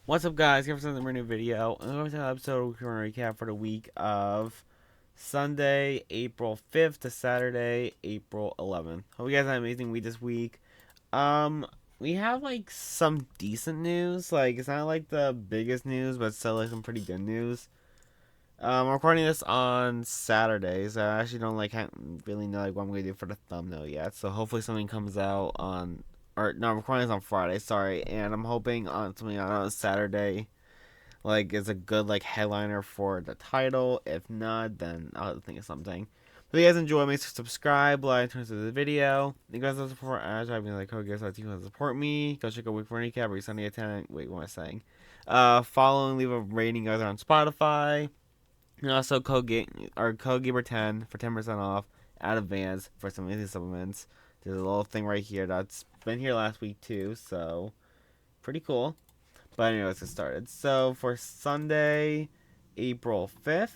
What's up, guys? Here for another new video. And welcome to another episode. We're going to recap for the week of Sunday, April 5th to Saturday, April 11th. Hope you guys had an amazing week this week. Um, we have like some decent news. Like, it's not like the biggest news, but still like some pretty good news. I'm recording this on Saturday, so I actually don't really know like what I'm gonna do for the thumbnail yet. So hopefully something comes out on, or no, I'm recording this on Friday. Sorry, and I'm hoping on something on Saturday, like is a good like headliner for the title. If not, then I'll have to think of something. If you guys enjoy, make sure to subscribe, like, turn to the video. You guys have support ads. I've been like, oh, guys, if you want to support me, go check out Week for Recap every Sunday at 10. Wait, what am I saying? Follow and leave a rating, guys, on Spotify. And also code Gaber10 for 10% off at Advance for some amazing supplements. There's a little thing right here that's been here last week too, so pretty cool. But anyway, let's get started. So for Sunday, April 5th,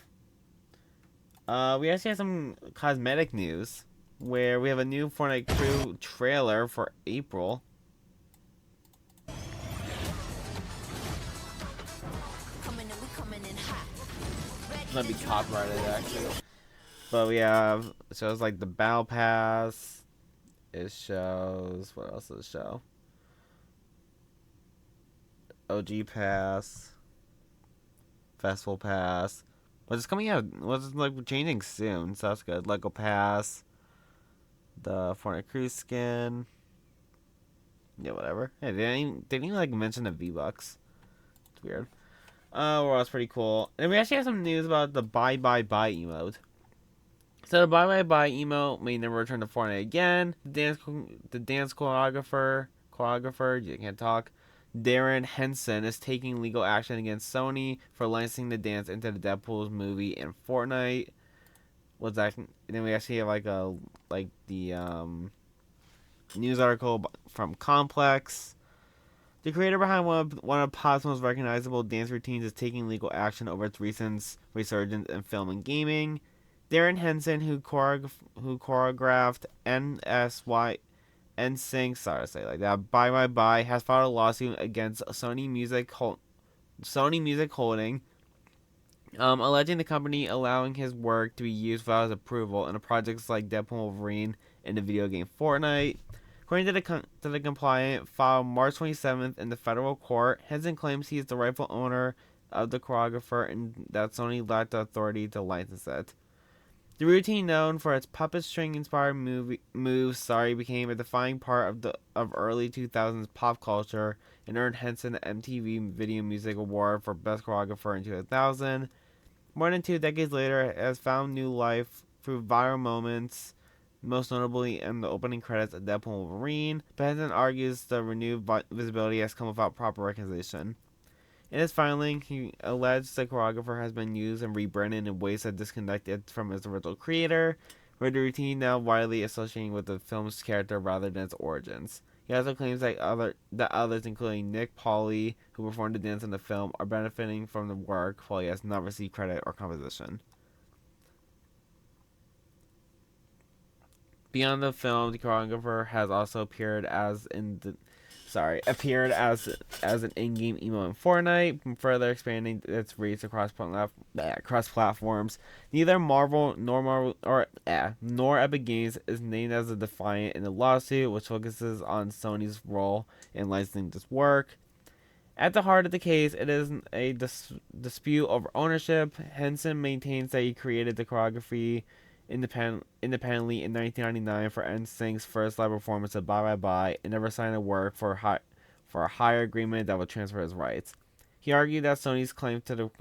we actually have some cosmetic news where we have a new Fortnite crew trailer for April. Might be copyrighted actually. But we have, it shows like the Battle Pass. It shows, what else does it show? OG Pass. Festival Pass. But it's coming out, well, it's like changing soon, so that's good. Lego Pass. The Fortnite Cruise skin. Yeah, whatever. Hey, they didn't even like mention the V-Bucks. It's weird. Well, that's pretty cool. And we actually have some news about the Bye Bye Bye emote. So the Bye Bye Bye emote may never return to Fortnite again. The dance choreographer, you can't talk, Darren Henson is taking legal action against Sony for licensing the dance into the Deadpool's movie and Fortnite. What's that? And then we actually have the news article from Complex. The creator behind one of pop's most recognizable dance routines is taking legal action over its recent resurgence in film and gaming. Darren Henson, who choreographed NSY NSYNC, sorry to say it like that, Bye Bye Bye, has filed a lawsuit against Sony Music Holding, alleging the company allowing his work to be used without his approval in projects like Deadpool Wolverine and the video game Fortnite. According to the complaint filed March 27th in the federal court, Henson claims he is the rightful owner of the choreographer and that Sony lacked the authority to license it. The routine, known for its puppet string inspired moves, became a defining part of early 2000s pop culture and earned Henson the MTV Video Music Award for Best Choreographer in 2000. More than 2 decades later, it has found new life through viral moments, most notably in the opening credits of Deadpool Wolverine. But Henson argues the renewed visibility has come without proper recognition. In his filing, he alleged the choreographer has been used and rebranded in ways that disconnect it from its original creator, with the routine now widely associated with the film's character rather than its origins. He also claims that others, including Nick Pauli, who performed the dance in the film, are benefiting from the work while he has not received credit or composition. Beyond the film, the choreographer has also appeared as an in-game emo in Fortnite, further expanding its reach across platforms. Neither nor Epic Games is named as a defiant in the lawsuit, which focuses on Sony's role in licensing this work. At the heart of the case, it is a dispute over ownership. Henson maintains that he created the choreography independently in 1999 for NSYNC's first live performance of Bye Bye Bye and never signed a work for a higher agreement that would transfer his rights. He argued that Sony's claims to the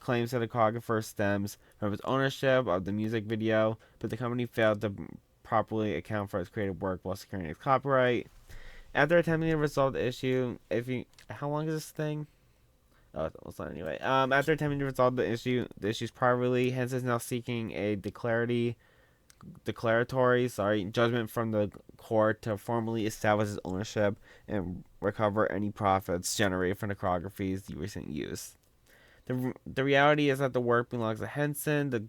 choreographer stems from his ownership of the music video, but the company failed to properly account for his creative work while securing its copyright. After attempting to resolve the issue, how long is this thing? Oh, it's almost done anyway. After attempting to resolve the issues privately, Hens is now seeking a declaratory judgment from the court to formally establish his ownership and recover any profits generated from the choreography's recent use. The reality is that the work belongs to Henson, the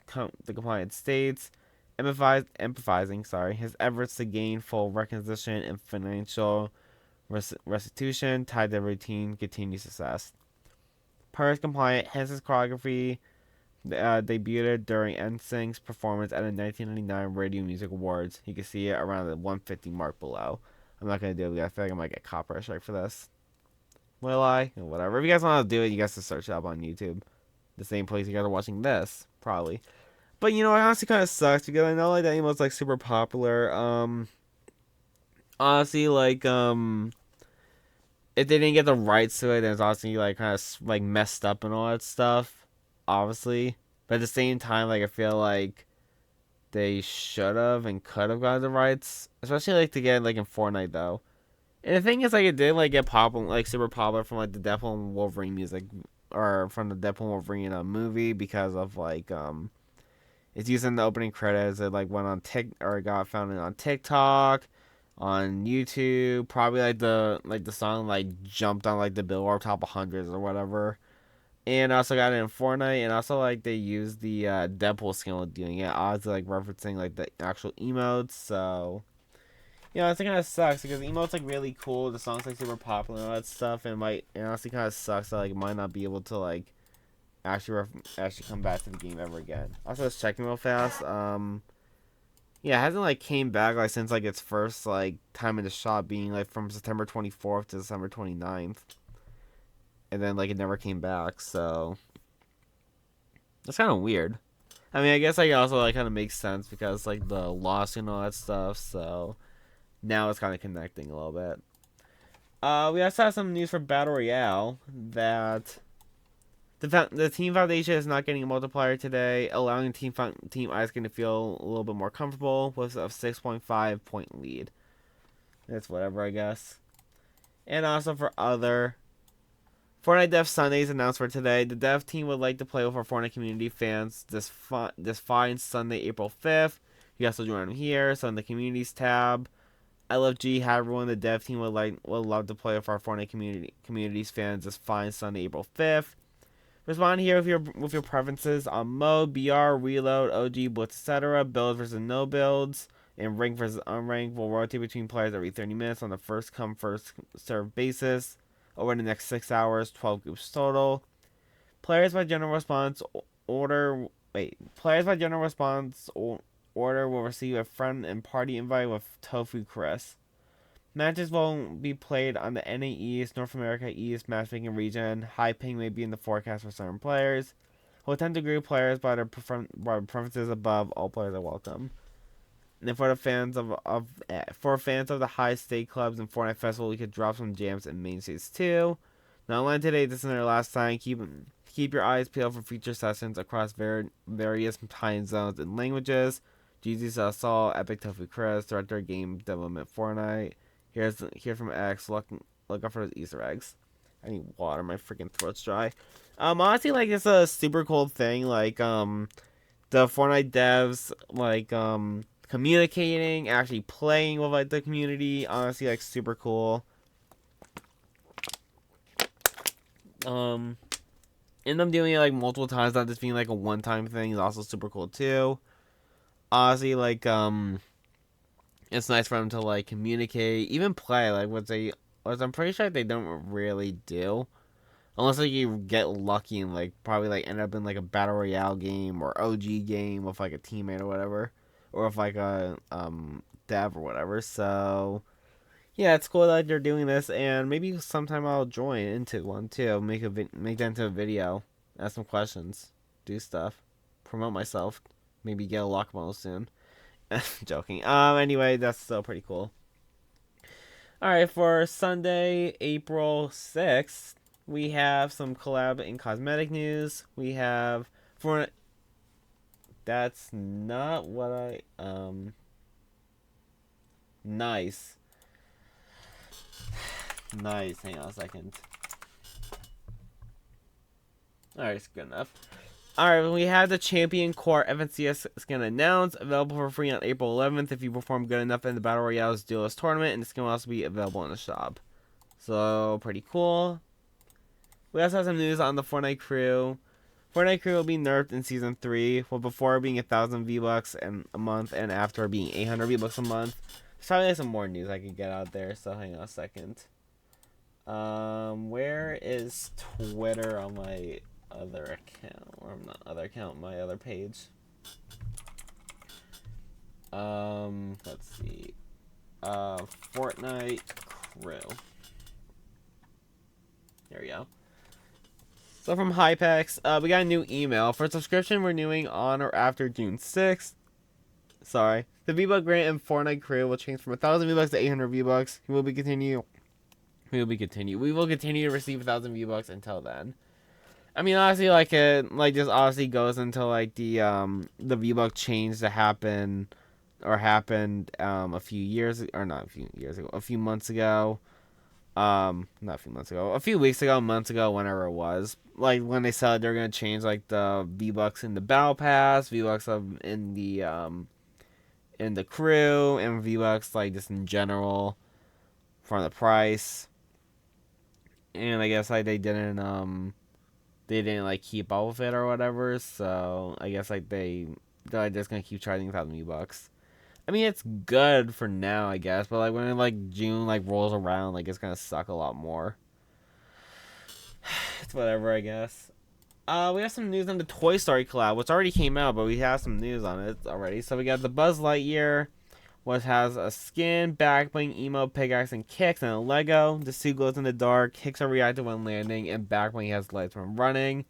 compliant states, emphasizing his efforts to gain full recognition and financial restitution tied to routine continued success. Purse compliant, hence his choreography debuted during NSYNC's performance at the 1999 Radio Music Awards. You can see it around the 150 mark below. I'm not going to do it. I feel like I might get copyright strike for this. Will I? Whatever. If you guys want to do it, you guys can search it up on YouTube. The same place you guys are watching this, probably. But, you know, it honestly kind of sucks because I know, like, that emote's, like, super popular. Honestly, like, if they didn't get the rights to it, then it's honestly, like, kind of, like, messed up and all that stuff. Obviously. But at the same time, like, I feel like they should have and could have gotten the rights. Especially, like, to get, like, in Fortnite, though. And the thing is, like, it did, like, get popular, like, super popular from, like, the Deadpool and Wolverine music. Or from the Deadpool and Wolverine movie because of, like, it's used in the opening credits. It, like, went on or got found on TikTok, on YouTube. Probably, like, the song, like, jumped on, like, the Billboard Top 100s or whatever. And also got it in Fortnite, and also, like, they used the Deadpool skin while doing it, obviously, like, referencing, like, the actual emotes, so, you know, it kind of sucks, because the emote's, like, really cool, the song's, like, super popular and all that stuff, and it honestly kind of sucks that, like, it might not be able to, like, actually come back to the game ever again. Also, just checking real fast, yeah, it hasn't, like, came back, like, since, like, its first, like, time in the shop being, like, from September 24th to December 29th. And then, like, it never came back, so that's kind of weird. I mean, I guess, like, it also, like, kind of makes sense because, like, the loss and all that stuff, so now it's kind of connecting a little bit. We also have some news for Battle Royale that the Team Foundation is not getting a multiplier today, allowing Team Ice Cream to feel a little bit more comfortable with a 6.5 point lead. That's whatever, I guess. And also for other Fortnite Dev Sundays announced for today. The dev team would like to play with our Fortnite community fans this fine Sunday, April 5th. You guys will join them here. So in the communities tab, I love G. How everyone the dev team would love to play with our Fortnite communities fans this fine Sunday, April 5th. Respond here with your preferences on mode, BR, reload, OG, blitz, etc. Builds versus no builds, and rank versus unranked will rotate between players every 30 minutes on a first come first serve basis. Over the next 6 hours, 12 groups total. Players by general response order. Players by general response order will receive a friend and party invite with Tofu Chris. Matches will be played on the NA East, North America East matchmaking region. High ping may be in the forecast for certain players. We'll attempt to group players by their preferences above. All players are welcome. And for the fans of the high stake clubs and Fortnite Festival, we could drop some jams in main states too. Not online today. This is our last time. Keep your eyes peeled for future sessions across various time zones and languages. Jesus Saul, Epic Tofu Chris, Director of Game Development Fortnite. Here's from X. Look out for those Easter eggs. I need water. My freaking throat's dry. Honestly, like, it's a super cool thing. Like, the Fortnite devs, like, communicating, actually playing with, like, the community, honestly, like, super cool. And them doing it, like, multiple times, not just being, like, a one-time thing is also super cool, too. Honestly, like, it's nice for them to, like, communicate, even play, like, what I'm pretty sure they don't really do. Unless, like, you get lucky and, like, probably, like, end up in, like, a Battle Royale game or OG game with, like, a teammate or whatever. Or with, like, a, dev or whatever. So, yeah, it's cool that they're doing this. And maybe sometime I'll join into one, too. Make that into a video. Ask some questions. Do stuff. Promote myself. Maybe get a lock model soon. Joking. Anyway, that's still pretty cool. Alright, for Sunday, April 6th, we have some collab and cosmetic news. We have that's not what nice. Nice. Hang on a second. Alright, it's good enough. Alright, we have the Champion Core FNCS skin announced. Available for free on April 11th if you perform good enough in the Battle Royale's Duelist Tournament. And the skin will also be available in the shop. So, pretty cool. We also have some news on the Fortnite crew. Fortnite crew will be nerfed in Season 3, with before being 1,000 V-Bucks a month and after being 800 V-Bucks a month. There's probably some more news I could get out there, so hang on a second. Where is Twitter on my other account? Or not other account, my other page. Let's see. Fortnite crew. There we go. So from Hypex, we got a new email. For subscription renewing on or after June 6th. Sorry. The V-Buck grant in Fortnite crew will change from 1,000 V-Bucks to 800 V-Bucks. We will continue to receive 1,000 V-Bucks until then. I mean, honestly, like it, like this honestly goes until like the V-Buck change that happened a few years, or not a few years ago, a few months ago. Not a few months ago, a few weeks ago, months ago, whenever it was. Like when they said they're gonna change like the V-Bucks in the Battle Pass, V-Bucks in the crew, and V-Bucks like just in general for the price. And I guess like they didn't like keep up with it or whatever. So I guess like they're like, just gonna keep charging 1,000 V-Bucks. I mean, it's good for now, I guess, but like when like June like rolls around, like it's gonna suck a lot more. It's whatever, I guess. We have some news on the Toy Story collab, which already came out, but we have some news on it already. So we got the Buzz Lightyear, which has a skin, back bling, emote, pickaxe, and kicks, and a Lego. The suit glows in the dark, kicks are reactive when landing, and back bling has lights when running.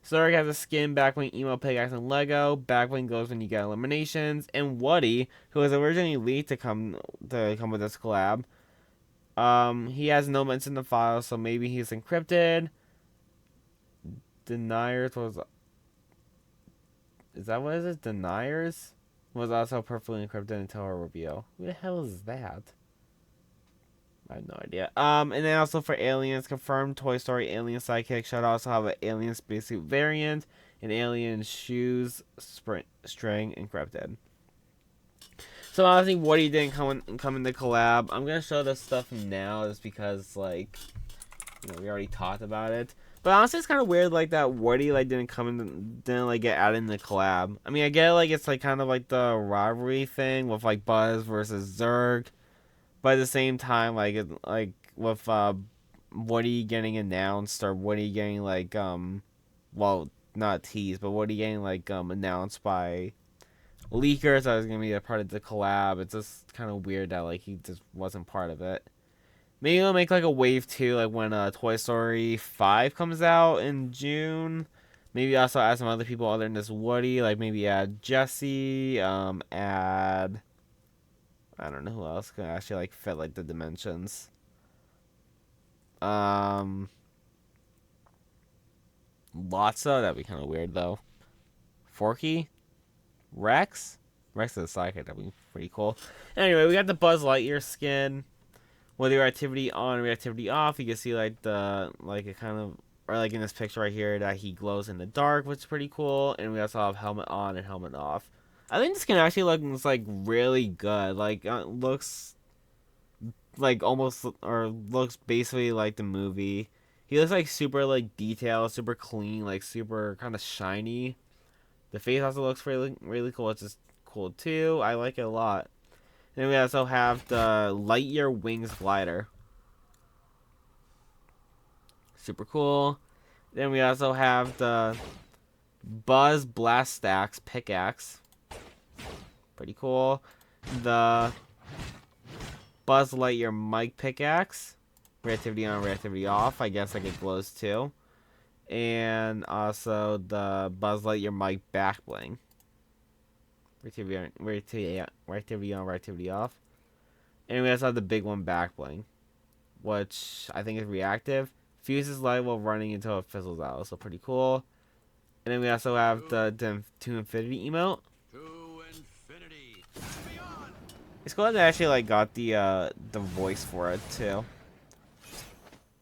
Zurg has a skin, backwing, emo, pickaxe, and Lego. Backwing goes when you get eliminations. And Woody, who was originally leaked to come with this collab, he has no mention in the file, so maybe he's encrypted. Deniers was, is that what it is? Deniers was also perfectly encrypted until her reveal. Who the hell is that? I have no idea. And then also for aliens, confirmed Toy Story alien sidekick should also have an alien spacesuit variant and alien shoes string encrypted. So honestly, Woody didn't come in the collab. I'm gonna show this stuff now just because like, you know, we already talked about it. But honestly, it's kind of weird like that Woody like didn't like get added in the collab. I mean, I get like it's like kind of like the rivalry thing with like Buzz versus Zurg. But at the same time, like with Woody getting announced or Woody getting like well, not teased, but Woody getting like announced by leakers that was gonna be a part of the collab. It's just kind of weird that like he just wasn't part of it. Maybe they'll make like a wave 2 like when Toy Story 5 comes out in June. Maybe also add some other people other than this Woody, like maybe add Jesse, add I don't know who else can actually like fit like the dimensions. Lotso, that'd be kind of weird though. Forky, Rex is a sidekick. That'd be pretty cool. Anyway, we got the Buzz Lightyear skin. Whether your activity on or activity off, you can see like the like it kind of or like in this picture right here that he glows in the dark, which is pretty cool. And we also have helmet on and helmet off. I think this skin actually looks like really good. Like looks like almost or looks basically like the movie. He looks like super like detailed, super clean, like super kind of shiny. The face also looks really cool. It's just cool too. I like it a lot. Then we also have the Lightyear Wings glider. Super cool. Then we also have the Buzz Blast Stacks pickaxe. Pretty cool. The Buzz Lightyear mic pickaxe. Reactivity on, reactivity off. I guess like it glows too. And also the Buzz Lightyear mic back bling. Reactivity on, reactivity off. And we also have the big one back bling, which I think is reactive. Fuses light while running until it fizzles out. So pretty cool. And then we also have the to infinity emote. To infinity. Beyond. It's cool that they actually like got the voice for it too.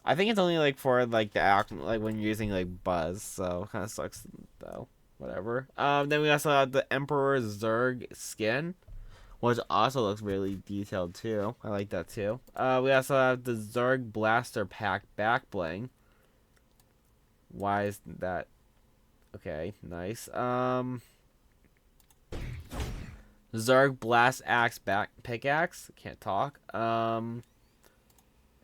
I think it's only like for like the act like when you're using like Buzz, so kind of sucks though. Whatever. Then we also have the Emperor Zurg skin, which also looks really detailed too. I like that too. We also have the Zurg Blaster Pack back bling. Why is that? Okay, nice. Zurg Blast Axe back pickaxe. Can't talk.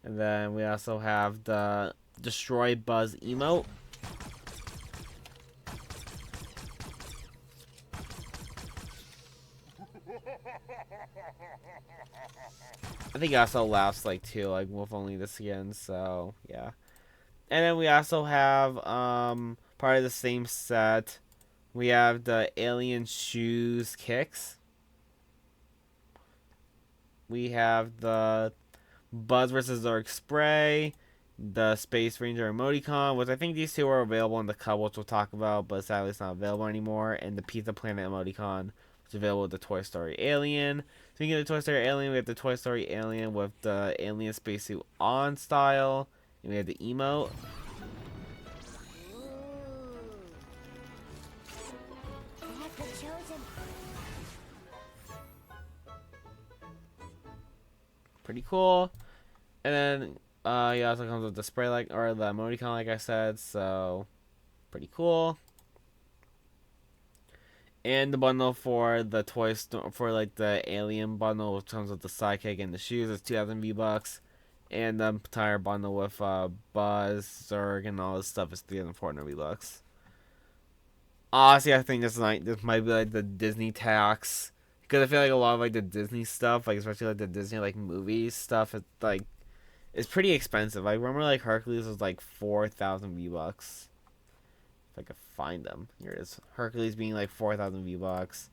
And then we also have the Destroy Buzz emote. I think it also lasts like 2, like with only the skins, so yeah. And then we also have part of the same set. We have the Alien Shoes kicks. We have the Buzz vs. Zerg spray, the Space Ranger emoticon, which I think these two are available in the cup, which we'll talk about, but sadly it's not available anymore, and the Pizza Planet emoticon, which is available with the Toy Story Alien. Speaking of the Toy Story Alien, we have the Toy Story Alien with the Alien spacesuit on style, and we have the emote. Pretty cool. And then he also comes with the spray or the emoticon, like I said, so pretty cool. And the bundle for the toy store for like the alien bundle, which comes with the sidekick and the shoes, is 2,000 V-Bucks. And the entire bundle with Buzz, Zurg, and all this stuff is 3,400 V-Bucks. Honestly, I think this might be like the Disney tax, because I feel like a lot of like the Disney stuff, like especially like the Disney like movies stuff, it's pretty expensive. I remember like Hercules was like 4,000 V-Bucks. If I could find them, here it is. Hercules being like 4,000 V-Bucks.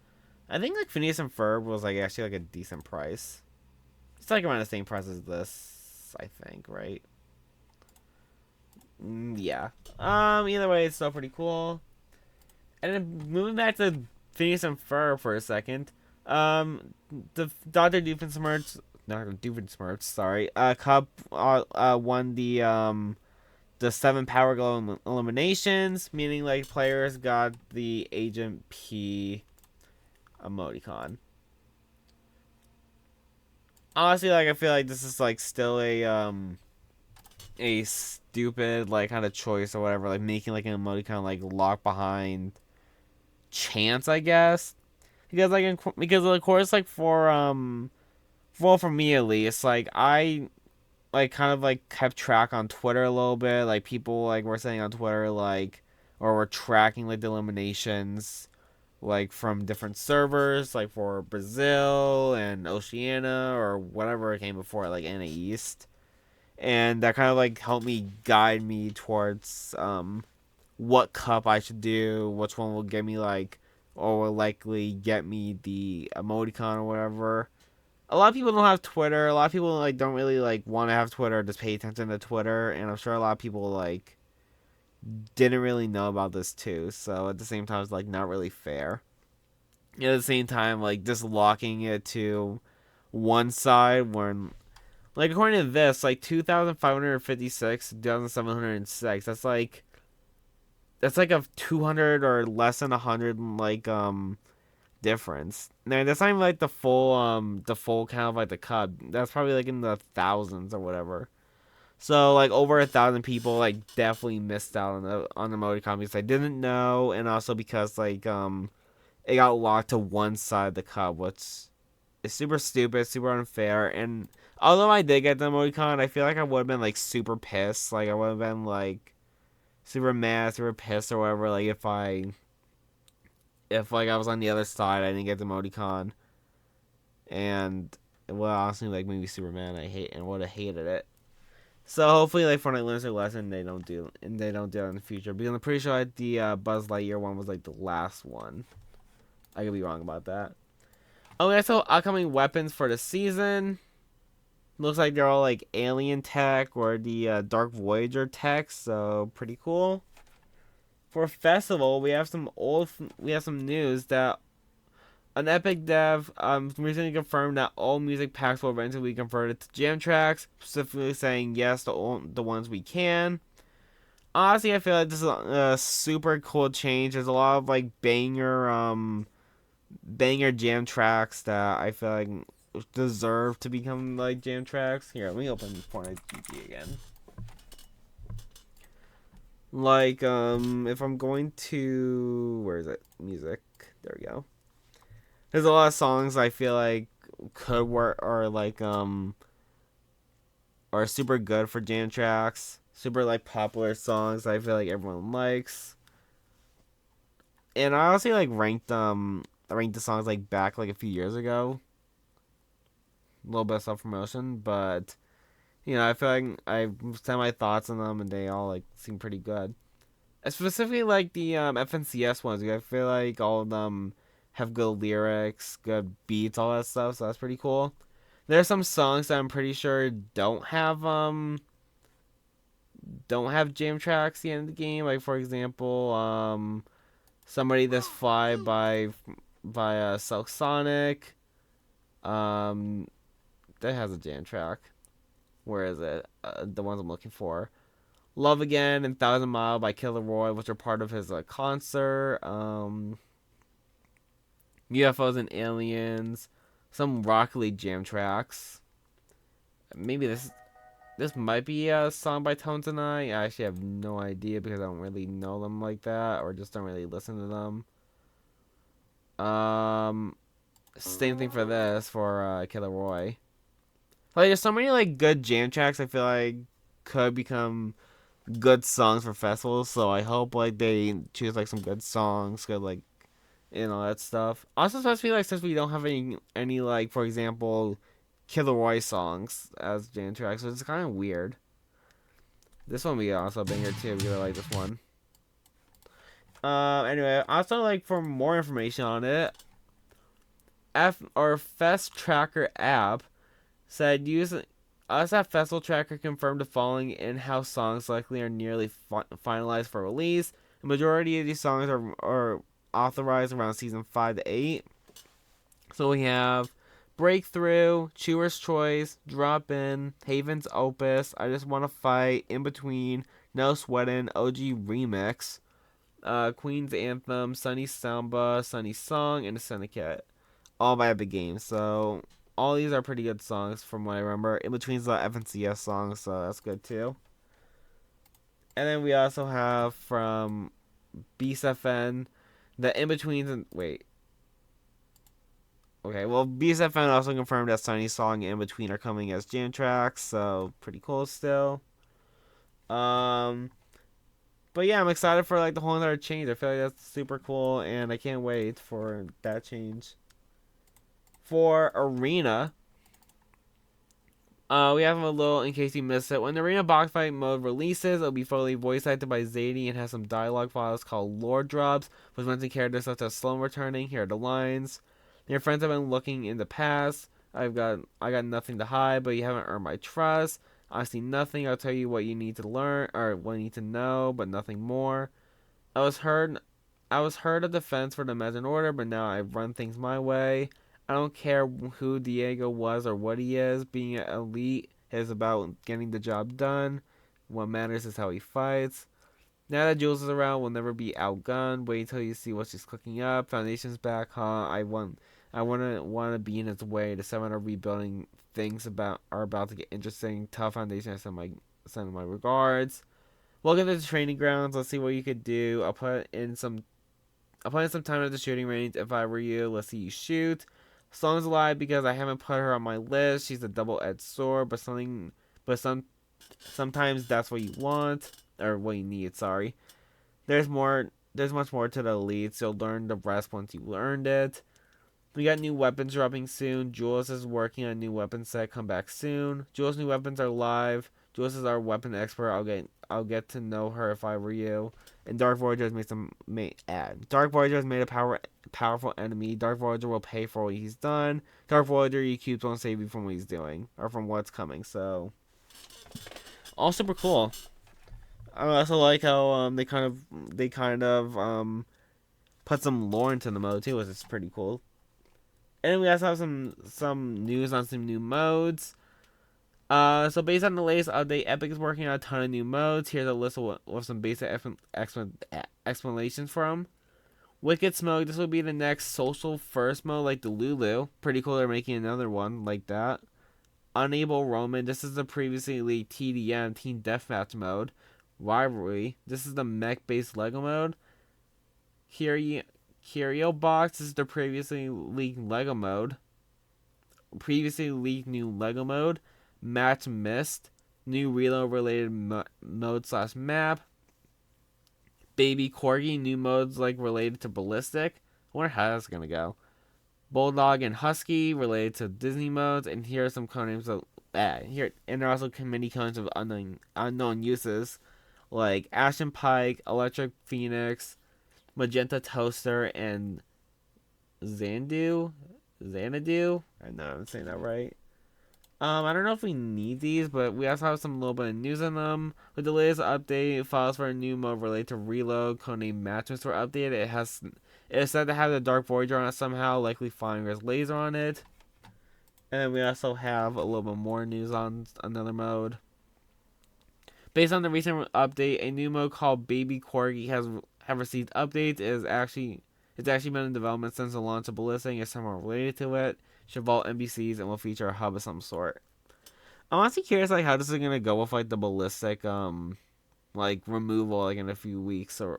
I think like Phineas and Ferb was like actually like a decent price. It's like around the same price as this, I think, right? Yeah. Either way, it's still pretty cool. And then moving back to Phineas and Ferb for a second. The Dr. Doofenshmirtz, not Doofenshmirtz, sorry. Cup won the 7 Power Glow eliminations, meaning like players got the Agent P emoticon. Honestly, like I feel like this is like still a stupid like kind of choice or whatever, like making like an emoticon like locked behind chance, I guess. Because of course like well, for me at least, like I like kind of like kept track on Twitter a little bit. Like people like were saying on Twitter like or were tracking like the eliminations like from different servers like for Brazil and Oceania or whatever came before it, like Anna East. And that kind of like helped me guide me towards what cup I should do, which one will get me like or will likely get me the emoticon or whatever. A lot of people don't have Twitter. A lot of people like don't really like want to have Twitter, just pay attention to Twitter, and I'm sure a lot of people like didn't really know about this too. So at the same time, it's like not really fair. And at the same time, like just locking it to one side when, like according to this, like 2,556, 2,706. That's like a 200 or less than 100 like difference. Now that's not even like the full count of like the cup. That's probably like in the thousands or whatever. So like over 1,000 people like definitely missed out on the emoticon because I didn't know, and also because like it got locked to one side of the cup, which is super stupid, super unfair. And although I did get the emoticon, I feel like I would have been like super pissed. Like I would have been like super mad, super pissed or whatever. Like if like I was on the other side, I didn't get the emoticon, and well, honestly, like maybe Superman, I hate and would have hated it. So hopefully, like Fortnite learns their lesson, they don't do it in the future. Because I'm pretty sure like, the Buzz Lightyear one was like the last one. I could be wrong about that. Okay, so upcoming weapons for the season. Looks like they're all like alien tech or the Dark Voyager tech, so pretty cool. For festival, we have some news that an Epic dev recently confirmed that all music packs will eventually be converted to jam tracks, specifically saying yes to all the ones we can. Honestly, I feel like this is a super cool change. There's a lot of like banger jam tracks that I feel like deserve to become like jam tracks. Here, let me open Fortnite GT again. Like if I'm going to, where is it? Music. There we go. There's a lot of songs I feel like could work or like are super good for jam tracks. Super like popular songs that I feel like everyone likes. And I honestly like ranked the songs like back like a few years ago. A little bit of self promotion, but I feel like I said my thoughts on them and they all like seem pretty good. Specifically like the FNCS ones. I feel like all of them have good lyrics, good beats, all that stuff. So that's pretty cool. There are some songs that I'm pretty sure don't have jam tracks at the end of the game. Like for example, Somebody This Fly by Silk Sonic. Um, that has a jam track. Where is it? The ones I'm looking for. Love Again and Thousand Mile by Killer Roy, which are part of his concert. UFOs and Aliens. Some Rock Lee jam tracks. Maybe this might be a song by Tones and I actually have no idea because I don't really know them like that or just don't really listen to them. Same thing for this for Killer Roy. Like there's so many like good jam tracks I feel like could become good songs for festivals. So I hope like they choose like some good songs, good like that stuff. Also, especially like since we don't have any like for example, Killer Roy songs as jam tracks, so it's kind of weird. This one we also a banger too. We really like this one. Anyway, also like for more information on it, Fest Tracker app said use us at Festival Tracker confirmed the following in-house songs likely are nearly finalized for release. The majority of these songs are authorized around season 5 to 8. So we have Breakthrough, Chewer's Choice, Drop In, Haven's Opus, I Just Wanna Fight, In Between, No Sweatin', OG Remix, Queen's Anthem, Sunny Samba, Sunny Song, and the Syndicate. All by Epic Games. So all these are pretty good songs from what I remember. In Between's the FNCS songs, so that's good too. And then we also have from Beast FN the In Betweens and wait. Okay, well, BSFN also confirmed that Sunny Song and In Between are coming as jam tracks, so pretty cool still. Um, but yeah, I'm excited for like the whole entire change. I feel like that's super cool, and I can't wait for that change. For Arena, we have a little in case you missed it. When the Arena box fight mode releases, it'll be fully voice acted by Zadie and has some dialogue files called lore drops, which mention characters such as Sloan returning. Here are the lines. Your friends have been looking in the past. I got nothing to hide, but you haven't earned my trust. I see nothing. I'll tell you what you need to learn or what you need to know, but nothing more. I was heard I was heard of defense for the Measured Order, but now I run things my way. I don't care who Diego was or what he is. Being an elite is about getting the job done. What matters is how he fights. Now that Jules is around, we'll never be outgunned. Wait until you see what she's cooking up. Foundation's back, huh? I wanna be in its way. The 7 are rebuilding. Things are about to get interesting. Tough Foundation. I send my regards. Welcome to the training grounds. Let's see what you could do. I'll put in some time at the shooting range. If I were you, let's see you shoot. Sloan's alive because I haven't put her on my list. She's a double-edged sword, sometimes that's what you want or what you need. Sorry. There's more. There's much more to the elites. You'll learn the rest once you learned it. We got new weapons dropping soon. Jules is working on a new weapon set. Come back soon. Jules' new weapons are live. Jules is our weapon expert. I'll get to know her if I were you. And Dark Voyager has Dark Voyager has made a powerful enemy. Dark Voyager will pay for what he's done. Dark Voyager cubes won't save you from what he's doing or from what's coming. So, all super cool. I also like how they put some lore into the mode too, which is pretty cool. And we also have some news on some new modes. So based on the latest update, Epic is working on a ton of new modes. Here's a list with some basic explanations from. Wicked Smoke, this will be the next social first mode like the Lulu. Pretty cool they're making another one like that. Unable Roman, this is the previously leaked TDM, Team Deathmatch mode. Rivalry, this is the mech based Lego mode. Curio Box, this is the previously leaked Lego mode. Previously leaked new Lego mode. Match Mist. new reload related mode slash map. Baby Corgi, new modes like related to ballistic. I wonder how that's gonna go. Bulldog and Husky related to Disney modes, and here are some codenames of here, and there are also many codes of unknown uses like Ashen Pike, Electric Phoenix, Magenta Toaster, and Xanadu. Xanadu. I know I'm saying that right. I don't know if we need these, but we also have some little bit of news on them. With the latest update, files for a new mode related to Reload, codename Mattress, were updated. It is said to have the Dark Voyager on it somehow, likely Flying Res Laser on it. And then we also have a little bit more news on another mode. Based on the recent update, a new mode called Baby Corgi have received updates. It's actually been in development since the launch of Ballistic. It's somehow related to it. Should vault NPCs and will feature a hub of some sort. I'm honestly curious like how this is gonna go with like the ballistic like removal like in a few weeks or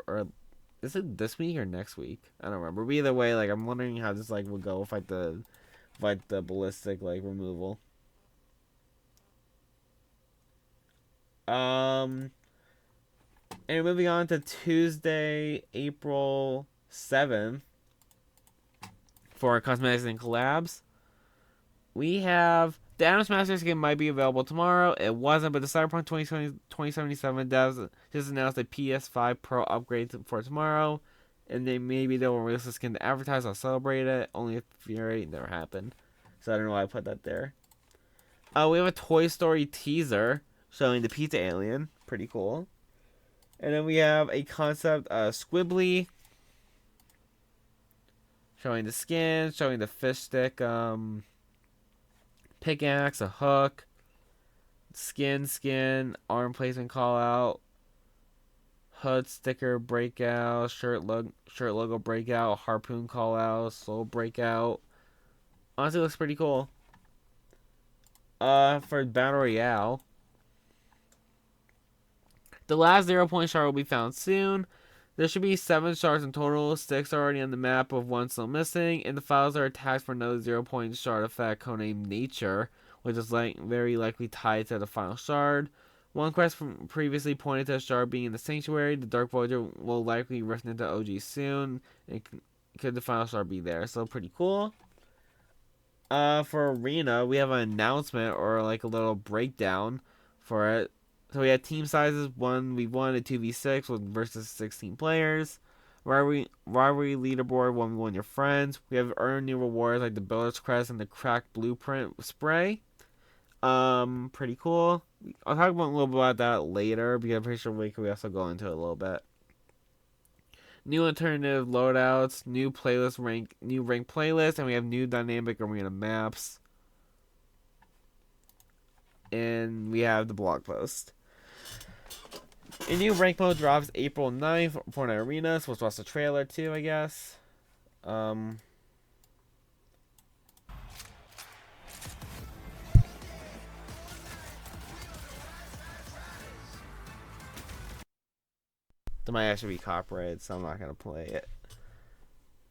is it this week or next week? I don't remember. But either way, like I'm wondering how this like would go with like the ballistic like removal. Um and moving on to Tuesday, April 7th for cosmetics and collabs. We have the Adams Master skin might be available tomorrow. It wasn't, but the Cyberpunk 2077 devs just announced a PS5 Pro upgrade for tomorrow. And maybe they'll release the skin to advertise. I'll celebrate it. Only if Fury never happened. So I don't know why I put that there. We have a Toy Story teaser showing the pizza alien. Pretty cool. And then we have a concept Squibbly showing the skin, showing the fish stick pickaxe, a hook, skin, arm placement call out, HUD sticker breakout, shirt logo breakout, harpoon call out, soul breakout. Honestly, looks pretty cool. For Battle Royale, the last 0 point shard will be found soon. There should be 7 shards in total. 6 are already on the map, with 1 still missing, and the files are attached for another 0 point shard effect codenamed Nature, which is very likely tied to the final shard. One quest from previously pointed to a shard being in the sanctuary. The Dark Voyager will likely rift into OG soon. And could the final shard be there? So pretty cool. For Arena, we have an announcement or like a little breakdown for it. So we had team sizes 1v1 and 2v6 versus 16 players. Rivalry leaderboard 1v1 your friends. We have earned new rewards like the Builder's Crest and the Cracked Blueprint spray. Pretty cool. I'll talk about a little bit about that later because I'm pretty sure we could also go into it a little bit. New alternative loadouts, new rank playlist, and we have new dynamic arena maps. And we have the blog post. A new rank mode drops April 9th for Fortnite Arena. So let's watch the trailer too, I guess. That might actually be copyrighted, so I'm not gonna play it.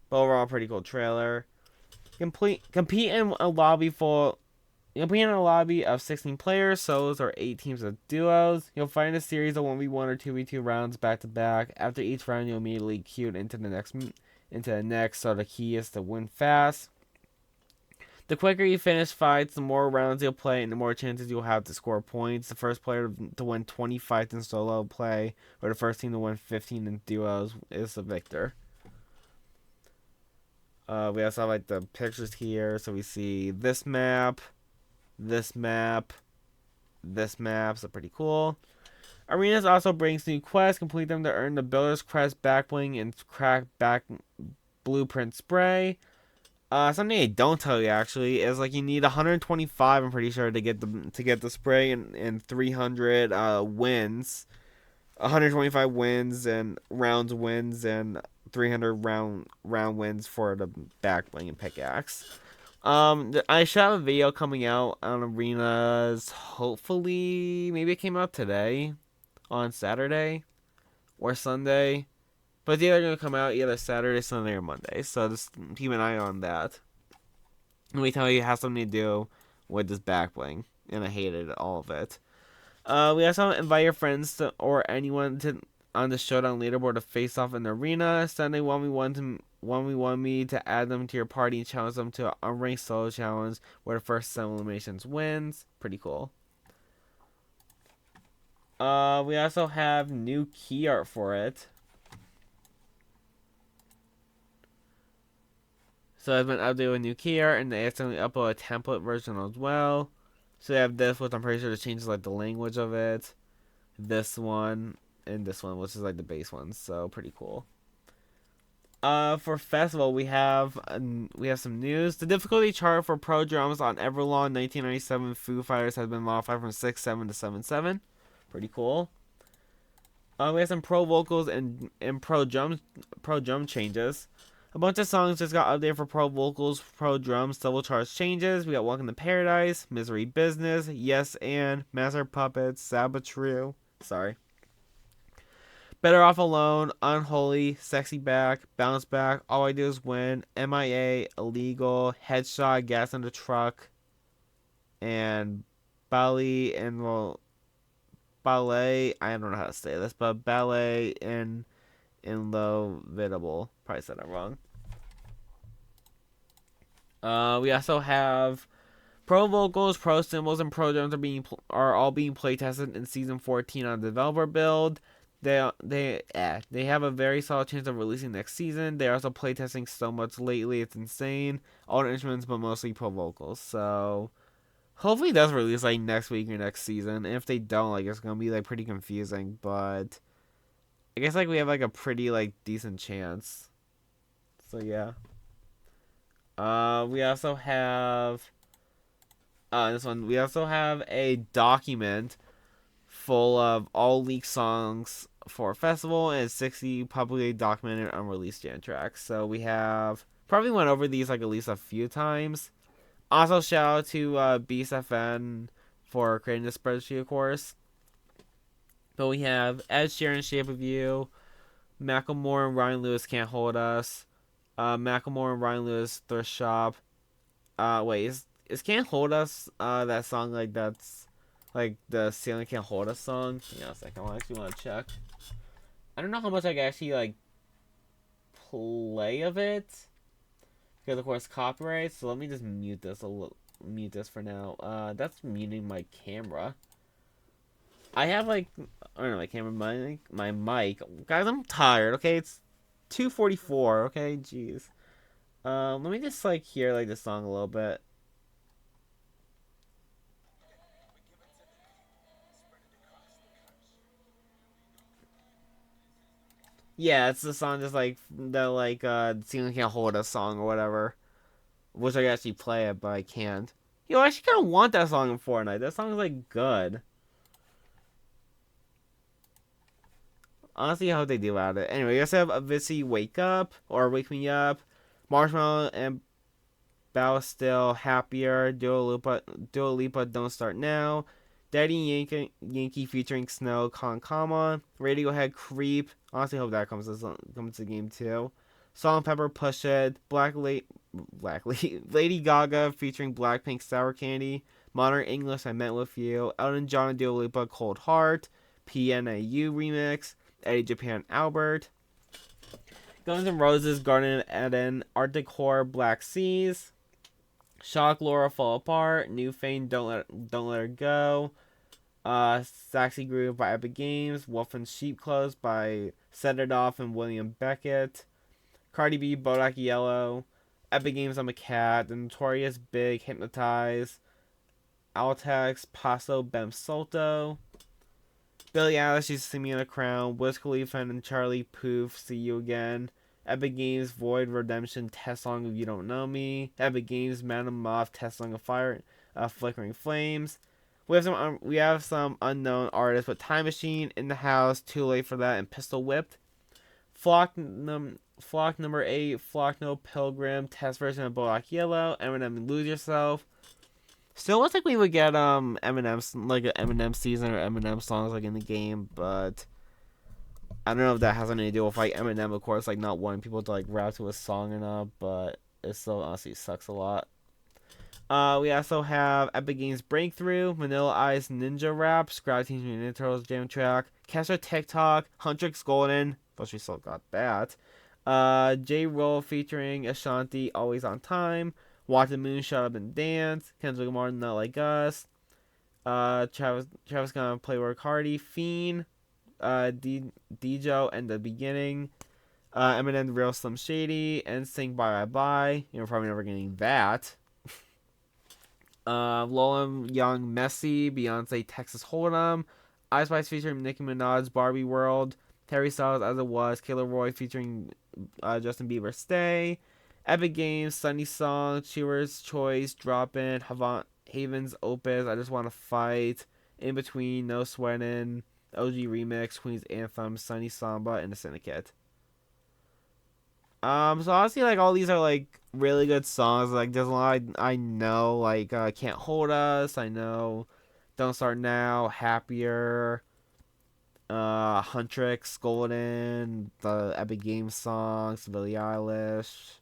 But overall, pretty cool trailer. Compete in a lobby of 16 players, solos, or 8 teams of duos. You'll find a series of 1v1 or 2v2 rounds back to back. After each round, you'll immediately queue into the next. So the key is to win fast. The quicker you finish fights, the more rounds you'll play, and the more chances you'll have to score points. The first player to win 20 fights in solo play, or the first team to win 15 in duos, is the victor. We also have like the pictures here, so we see this map, this map, so pretty cool. Arenas also brings new quests. Complete them to earn the Builder's Crest backbling and crack back blueprint spray. Something I don't tell you actually is like you need 125. I'm pretty sure to get the spray and 300 wins, 125 wins and rounds wins and 300 round wins for the backbling and pickaxe. I should have a video coming out on arenas. Hopefully, maybe it came out today, on Saturday, or Sunday. But it's either going to come out either Saturday, Sunday, or Monday. So just keep an eye on that. Let me tell you, it has something to do with this back bling. And I hated all of it. We also invite your friends to, or anyone to on the showdown leaderboard to face off in the arena. Sunday, one we want me to add them to your party and challenge them to an unranked solo challenge where the first 7 eliminations wins. Pretty cool. We also have new key art for it. So it's been updated with new key art, and they accidentally upload a template version as well. So they have this, which I'm pretty sure changes like the language of it. This one and this one, which is like the base ones. So pretty cool. For festival we have some news. The difficulty chart for pro drums on Everlong 1997 Foo Fighters has been modified from 6-7 to 7-7. Pretty cool. We have some pro vocals and pro drum changes. A bunch of songs just got updated for pro vocals, pro drums, double charge changes. We got Welcome to Paradise, Misery Business, Yes and Master Puppets, Sabatru. Sorry. Better Off Alone, Unholy, Sexy Back, Bounce Back, All I Do Is Win, MIA, Illegal, Headshot, Gas in the Truck, and Bali and well, Ballet. I don't know how to say this, but Ballet and Inlovitable. Probably said that wrong. We also have pro vocals, pro cymbals, and pro drums are all being play tested in season 14 on the developer build. They have a very solid chance of releasing next season. They're also playtesting so much lately, it's insane. All the instruments, but mostly pro vocals. So hopefully it does release like next week or next season. And if they don't, like it's gonna be like pretty confusing. But I guess like we have like a pretty like decent chance. So yeah. We also have this one. We also have a document full of all leaked songs for a festival and 60 publicly documented unreleased jam tracks. So we have probably went over these like at least a few times. Also shout out to Beast FN for creating this spreadsheet, of course. But we have Ed Sheeran, Shape of You, Macklemore and Ryan Lewis, Can't Hold Us, Macklemore and Ryan Lewis, Thrift Shop. Wait, is Can't Hold Us that song like that's like the Ceiling Can't Hold Us song? Yeah, a second. I actually want to check. I don't know how much I can actually like play of it because of course copyright. So let me just mute this mute this for now. That's muting my camera. I have like I don't know my camera, my mic. Guys, I'm tired. Okay, it's 2:44. Okay, jeez. Let me just like hear like the song a little bit. Yeah, it's the song just like the Ceiling Can't Hold Us song or whatever. Wish I could actually play it, but I can't. Yo, I actually kinda want that song in Fortnite. That song is like good. Honestly, I hope they do about it. Anyway, you also have Avicii Wake Up or Wake Me Up, Marshmallow and Bow Still, Happier, Dua Lipa Don't Start Now, Daddy Yankee featuring Snow, Con, Radiohead Creep. Honestly, hope that comes to the game too. Salt and Pepper Push It, Lady Gaga featuring Blackpink Sour Candy, Modern English I Met With You, Elton John and Dua Lipa Cold Heart, PNAU remix, Eddie Japan Albert, Guns N' Roses Garden of Eden, Arctic Horror Black Seas, Shock Laura Fall Apart, New Fame Don't Let Her Go, Saxy Groove by Epic Games, Wolf in Sheep Clothes by Set It Off and William Beckett, Cardi B Bodak Yellow, Epic Games I'm a Cat, The Notorious Big Hypnotize, Altex, Paso Bem Solto, Billie Eilish, She's Singing Me in a Crown, Wiz Khalifa and Charlie Puth, See You Again, Epic Games Void Redemption Test Song If You Don't Know Me, Epic Games Madam Moth Test Song of Fire, Flickering Flames. We have some unknown artists with Time Machine, In the House, Too Late for That, and Pistol Whipped. Flock number 8, Flock No Pilgrim, Test version of Black Yellow, Eminem Lose Yourself. Still looks like we would get Eminem's like an Eminem season or Eminem songs like in the game, but I don't know if that has anything to do with like Eminem, of course, like not wanting people to like rap to a song or not, but it still honestly sucks a lot. We also have Epic Games Breakthrough, Vanilla Ice Ninja Rap, Scrap Teenage Mutant Ninja Turtles Jam Track, Kesha TikTok, Huntrix Golden, plus we still got that. J Roll featuring Ashanti, Always on Time, Watch the Moon Shut Up and Dance, Kendrick Lamar Not Like Us, Travis Scott Playboy Cardi, Fiend, Djo and the Beginning, Eminem Real Slim Shady, and Sing Bye Bye Bye. You're probably never getting that. Lola Young Messi, Beyonce Texas Hold'em, Ice Spice featuring Nicki Minaj Barbie World, Harry Styles As It Was, Killer Roy featuring Justin Bieber Stay, Epic Games Sunny Song, Cheers Choice, Drop In, Haven's Opus, I Just Wanna Fight, In Between, No Sweatin', OG Remix, Queen's Anthem, Sunny Samba, and The Syndicate. So honestly, like all these are like really good songs. Like there's a lot I know, like Can't Hold Us. I know, Don't Start Now, Happier, Huntrix, Golden, the Epic Games songs, Billie Eilish,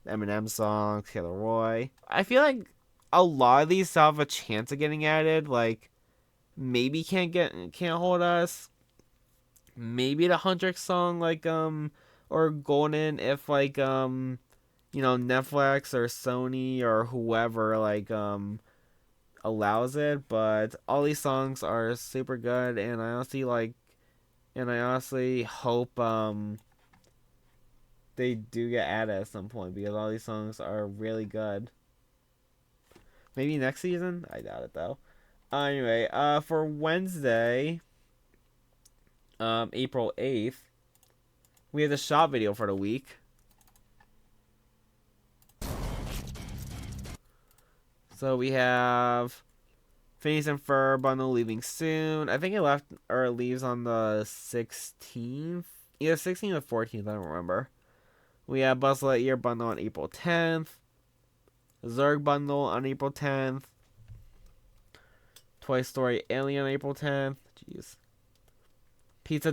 the Eminem songs, Taylor Roy. I feel like a lot of these have a chance of getting added. Like maybe Can't Hold Us. Maybe the Huntrix song, like or Golden, if like Netflix or Sony or whoever like allows it. But all these songs are super good, and I honestly hope they do get added at some point, because all these songs are really good. Maybe next season, I doubt it though. Anyway, for Wednesday, April 8th, we have the shop video for the week. So we have Phineas and Ferb bundle leaving soon. I think it left or it leaves on the 16th. Either 16th or 14th, I don't remember. We have Buzz Lightyear bundle on April 10th. Zurg bundle on April 10th. Toy Story Alien on April 10th. Jeez. Pizza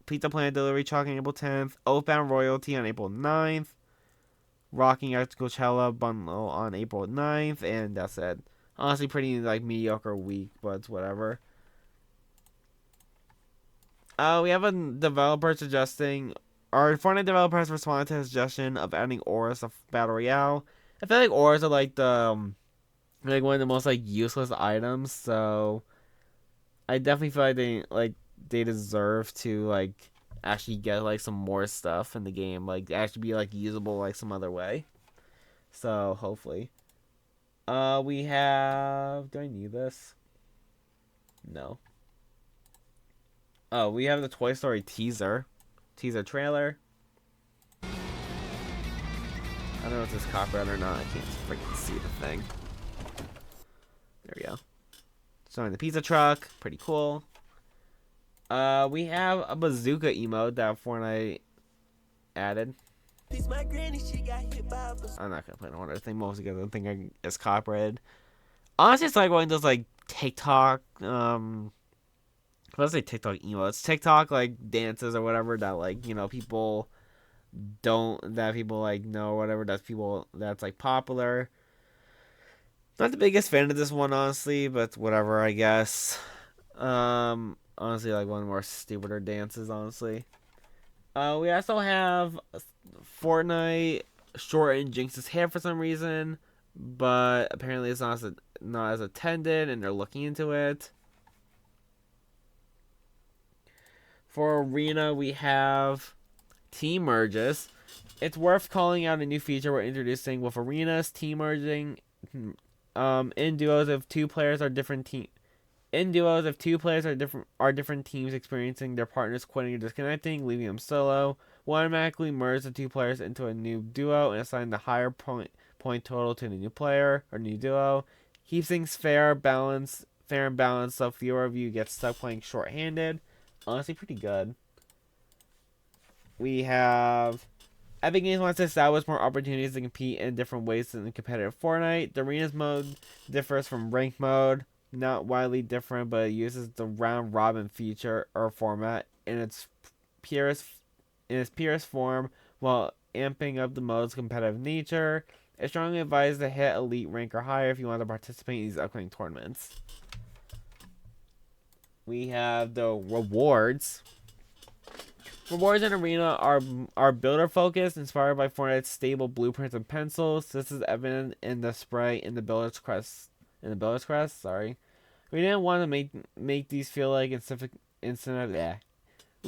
Pizza Planet Delivery Chalk on April 10th. Oathbound Royalty on April 9th. Rocking Out to Coachella bundle on April 9th, and that's it. Honestly, pretty like mediocre week, but it's whatever. We have a developer suggesting, our Fortnite developers responded to a suggestion of adding auras of Battle Royale. I feel like auras are like the like one of the most like useless items, so I definitely feel like they deserve to like actually get like some more stuff in the game, like actually be like usable like some other way. So hopefully. We have. Do I need this? No. Oh, we have the Toy Story teaser trailer. I don't know if this copyright or not. I can't freaking see the thing. There we go. Showing the pizza truck. Pretty cool. We have a bazooka emote that Fortnite added. I'm not gonna play no other thing, mostly because I think it's copyrighted. Honestly, it's like one of those like TikTok, let's say TikTok emotes, TikTok like dances or whatever that like people like know or whatever, that's like popular. Not the biggest fan of this one, honestly, but whatever, I guess. Honestly, like one of the more stupider dances, honestly. We also have Fortnite shortened Jinx's hair for some reason, but apparently it's not as attended, and they're looking into it. For Arena, we have team merges. It's worth calling out a new feature we're introducing with Arenas team merging. In duos, if two players are different different teams experiencing their partners quitting or disconnecting, leaving them solo, will automatically merge the two players into a new duo and assign the higher point total to the new player or new duo. Keeps things fair and balanced, so fewer of you get stuck playing short-handed. Honestly, pretty good. We have Epic Games wants to establish more opportunities to compete in different ways in competitive Fortnite. The Arenas mode differs from Rank mode, not widely different, but it uses the round robin feature or format in its purest form, while amping up the mode's competitive nature. It's strongly advised to hit elite rank or higher if you want to participate in these upcoming tournaments. We have the rewards. Rewards in Arena are builder focused, inspired by Fortnite's stable blueprints and pencils. This is evident in the spray in the builder's crest. Sorry. We didn't want to make these feel like We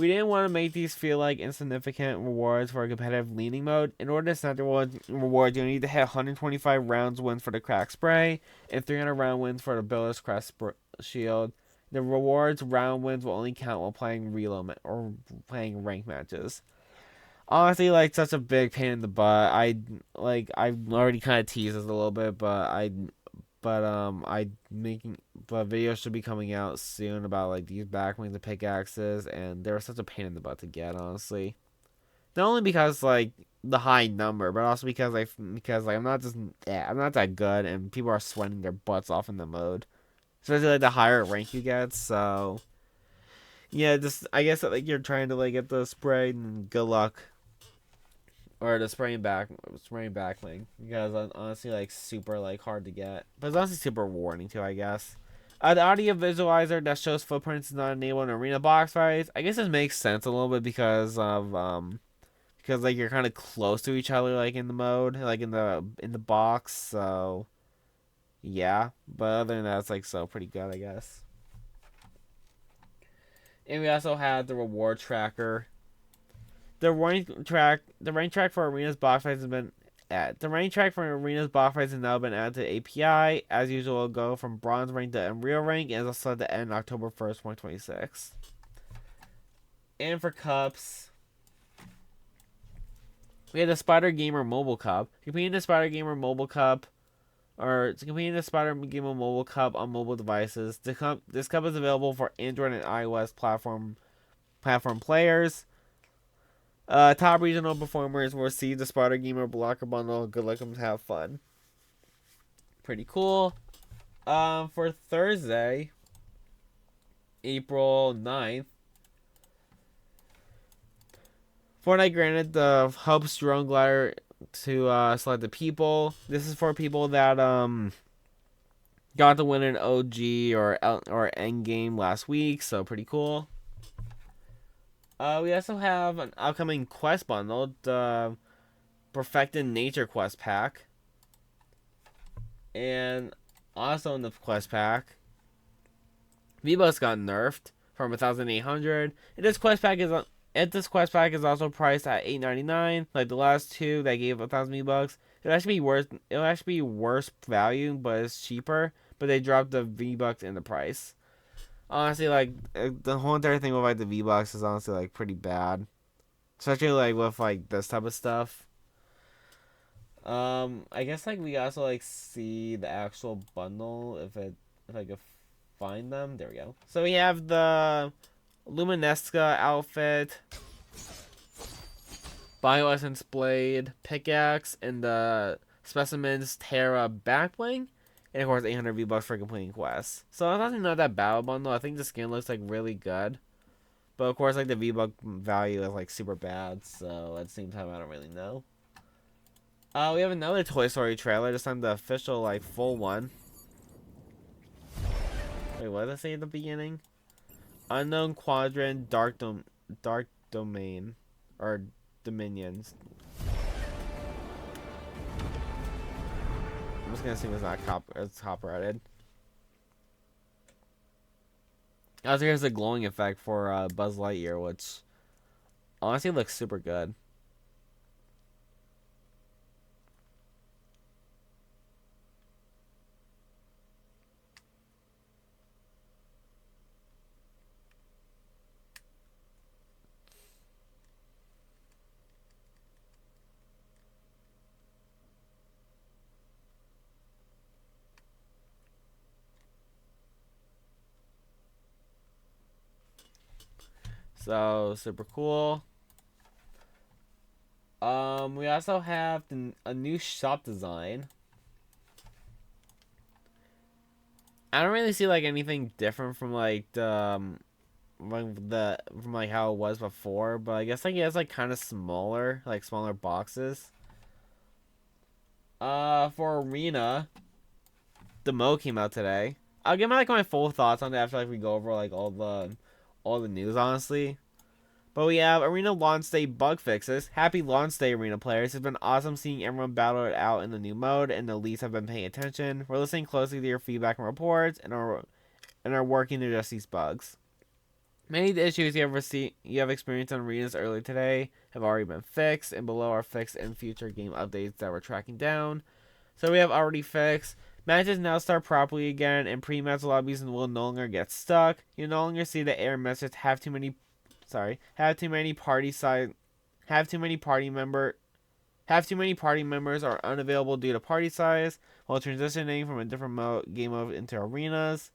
didn't want to make these feel like insignificant rewards for a competitive leaning mode. In order to set the rewards, you need to hit 125 rounds wins for the crack spray and 300 round wins for the builder's crest shield. The rewards round wins will only count while playing reload or playing rank matches. Honestly, like such a big pain in the butt. I already kind of teased this a little bit, but videos should be coming out soon about like these backwings and pickaxes, and they were such a pain in the butt to get, honestly. Not only because like the high number, but also because I'm I'm not that good, and people are sweating their butts off in the mode, especially like the higher rank you get. So yeah, just I guess that, like you're trying to like get the spray, and good luck. Or the spraying backwing, because it's honestly like super like hard to get, but it's honestly super rewarding too, I guess. The audio visualizer that shows footprints is not enabled in arena box fights. I guess this makes sense a little bit because like you're kind of close to each other like in the mode, like in the box. So yeah, but other than that, it's like so pretty good, I guess. And we also had the reward tracker. The rank track for Arena's box fights has been the rank track for Arena's box fights has now been added to API. As usual, it'll go from bronze rank to Unreal rank, and it's set to end October 1st, 2026. And for cups, we had the Spider Gamer Mobile Cup. Competing the Spider Gamer Mobile Cup, or competing the Spider Gamer Mobile Cup on mobile devices. This cup is available for Android and iOS platform players. Top regional performers will receive the Spider Gamer Blocker Bundle. Good luck and have fun. Pretty cool. For Thursday, April 9th, Fortnite granted the Hub's Drone Glider to select the people. This is for people that got to win an OG or end game last week, so pretty cool. We also have an upcoming quest bundle, the Perfected Nature quest pack. And also in the quest pack, V-Bucks got nerfed from 1,800. And this quest pack is also priced at $8.99. Like the last two that gave 1,000 V-Bucks. It'll actually be worse value, but it's cheaper. But they dropped the V-Bucks in the price. Honestly, like the whole entire thing with like the V-Bucks is honestly like pretty bad, especially like with like this type of stuff. I guess like we also like see the actual bundle if I could find them. There we go. So we have the Luminesca outfit, Bioessence blade, pickaxe, and the Specimens Terra backbling. And of course, 800 V-Bucks for completing quests. So it's actually not that bad of a bundle. I think the skin looks like really good. But of course, like the V-Buck value is like super bad. So at the same time, I don't really know. We have another Toy Story trailer. This time the official like full one. Wait, what did I say at the beginning? Unknown Quadrant, Dark Domain, or Dominions. I'm just gonna assume it's copyrighted. Also, here's the glowing effect for Buzz Lightyear, which honestly looks super good. So super cool. We also have a new shop design. I don't really see like anything different from like from like how it was before, but I guess like it has like kind of smaller boxes. For Arena, the mode came out today. I'll give my full thoughts on it after we go over all the news, honestly. But we have Arena launch day bug fixes. Happy launch day, Arena players. It's been awesome seeing everyone battle it out in the new mode, and the leads have been paying attention. We're listening closely to your feedback and reports, and are working to address these bugs. Many of the issues you have experienced on arenas earlier today have already been fixed, and below are fixed in future game updates that we're tracking down. So we have already fixed. Matches now start properly again, and pre-match lobbies will no longer get stuck. You no longer see the error message have too many party members are unavailable due to party size while transitioning from a different game mode into arenas.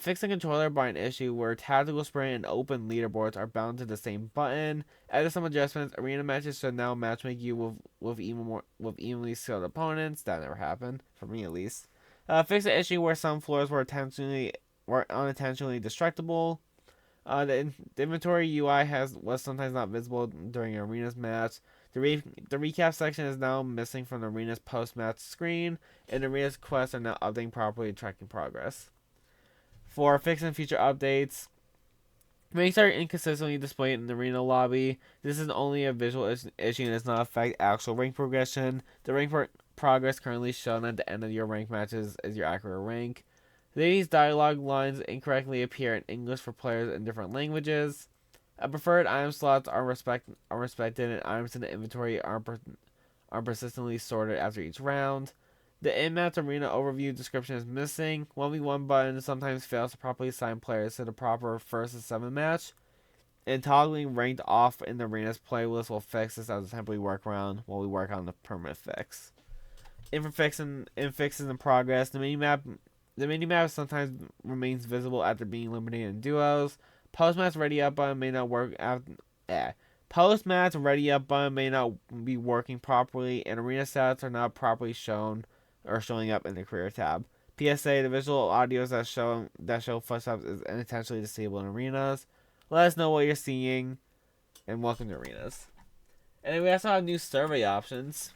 Fix the controller by an issue where tactical sprint and open leaderboards are bound to the same button. Added some adjustments. Arena matches should now matchmake you with evenly skilled opponents. That never happened for me, at least. Fix the issue where some floors were unintentionally destructible. The inventory UI was sometimes not visible during arena's match. The recap section is now missing from the arena's post match screen, and arena's quests are now updating properly, tracking progress. For fixing future updates, ranks are inconsistently displayed in the arena lobby. This is only a visual issue and does not affect actual rank progression. The rank progress currently shown at the end of your rank matches is your accurate rank. These dialogue lines incorrectly appear in English for players in different languages. Preferred item slots are respected, and items in the inventory are persistently sorted after each round. The in-match arena overview description is missing. 1v1 button sometimes fails to properly assign players to the proper 1st to 7 match. And toggling ranked off in the arena's playlist will fix this as a temporary workaround while we work on the permanent fix. Fixes in progress, the minimap sometimes remains visible after being eliminated in duos. Post-match ready up button may not work Post-match ready up button may not be working properly, and arena stats are not properly showing up in the career tab. PSA: the visual audios that show footsteps is unintentionally disabled in arenas. Let us know what you're seeing, and welcome to arenas. And then we also have new survey options.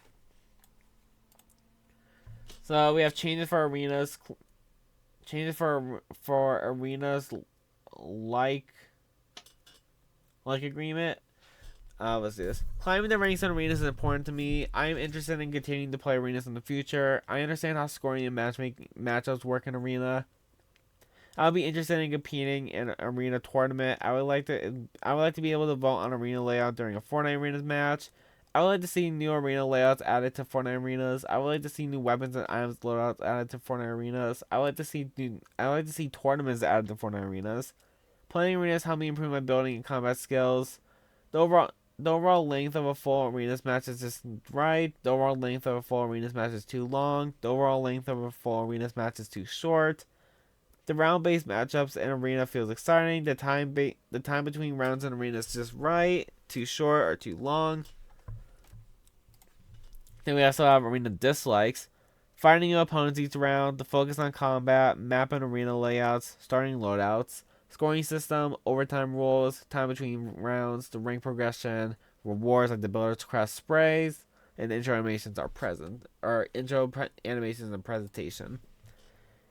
So we have changes for arenas, for arenas like agreement. Let's do this. Climbing the ranks in arenas is important to me. I am interested in continuing to play arenas in the future. I understand how scoring and matchups work in arena. I'll be interested in competing in an arena tournament. I would like to be able to vote on arena layout during a Fortnite arenas match. I would like to see new arena layouts added to Fortnite arenas. I would like to see new weapons and items loadouts added to Fortnite arenas. I would like to see tournaments added to Fortnite arenas. Playing arenas help me improve my building and combat skills. The overall length of a full arenas match is just right. The overall length of a full arenas match is too long. The overall length of a full arenas match is too short. The round-based matchups in arena feels exciting. The time between rounds in arena is just right. Too short or too long. Then we also have arena dislikes. Fighting new opponents each round. The focus on combat. Map and arena layouts. Starting loadouts. Scoring system, overtime rules, time between rounds, the rank progression, rewards like the Builder's Crest sprays, and intro animations are present. Or animations and presentation.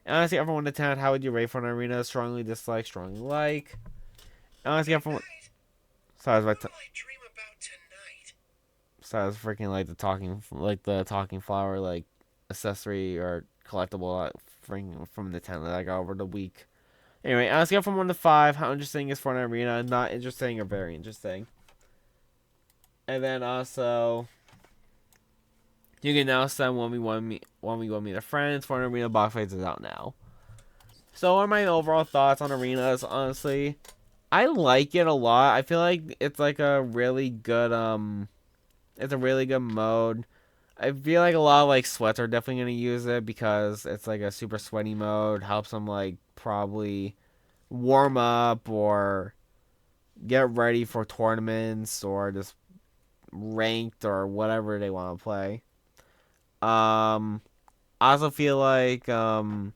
And honestly, everyone to 10, how would you rate for an arena? Strongly dislike, strongly like. And honestly, everyone. Sorry, I was freaking like the talking flower like accessory or collectible from the 10 that I got over the week. Anyway, I'll scale from 1 to 5. How interesting is Fortnite Arena? Not interesting or very interesting. And then also, you can now send 1v1 me to friends. Fortnite Arena box fights is out now. So, what are my overall thoughts on arenas? Honestly, I like it a lot. I feel like it's like a really good it's a really good mode. I feel like a lot of like sweats are definitely gonna use it because it's like a super sweaty mode. Helps them like probably warm up or get ready for tournaments or just ranked or whatever they want to play. I also feel like the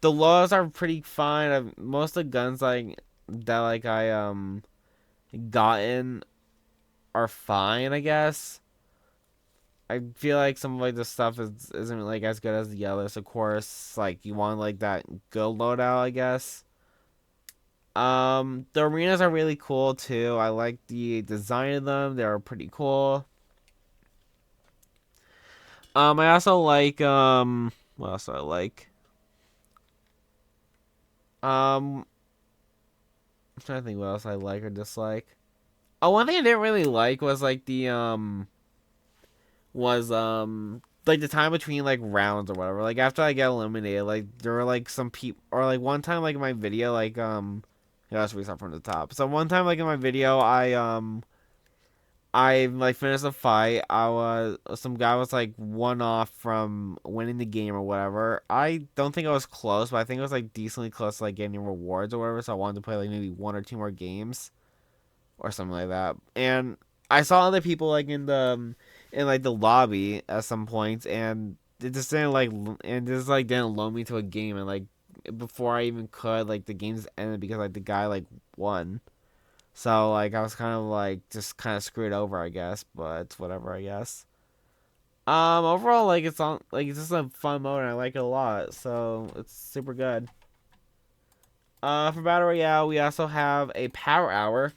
laws are pretty fine. Most of the guns I gotten are fine, I guess. I feel like some of like the stuff isn't like as good as the others. Of course, like you want like that good loadout, I guess. The arenas are really cool too. I like the design of them. They're pretty cool. I also like what else do I like? I'm trying to think what else I like or dislike. Oh, one thing I didn't really like was like the was like the time between like rounds or whatever. Like after I get eliminated, like there were like some people or like one time like in my video like yeah, let's restart from the top. So one time like in my video I like finished the fight. I was some guy was like one off from winning the game or whatever. I don't think I was close, but I think it was like decently close to like getting rewards or whatever. So I wanted to play like maybe one or two more games or something like that. And I saw other people like in like the lobby at some points, and it just didn't like and just like didn't load me to a game, and like before I even could like the game just ended because like the guy like won. So like I was kind of like just kind of screwed over, I guess, but it's whatever, I guess. Overall, like it's on like it's just a fun mode and I like it a lot, so it's super good. For battle royale, we also have a power hour.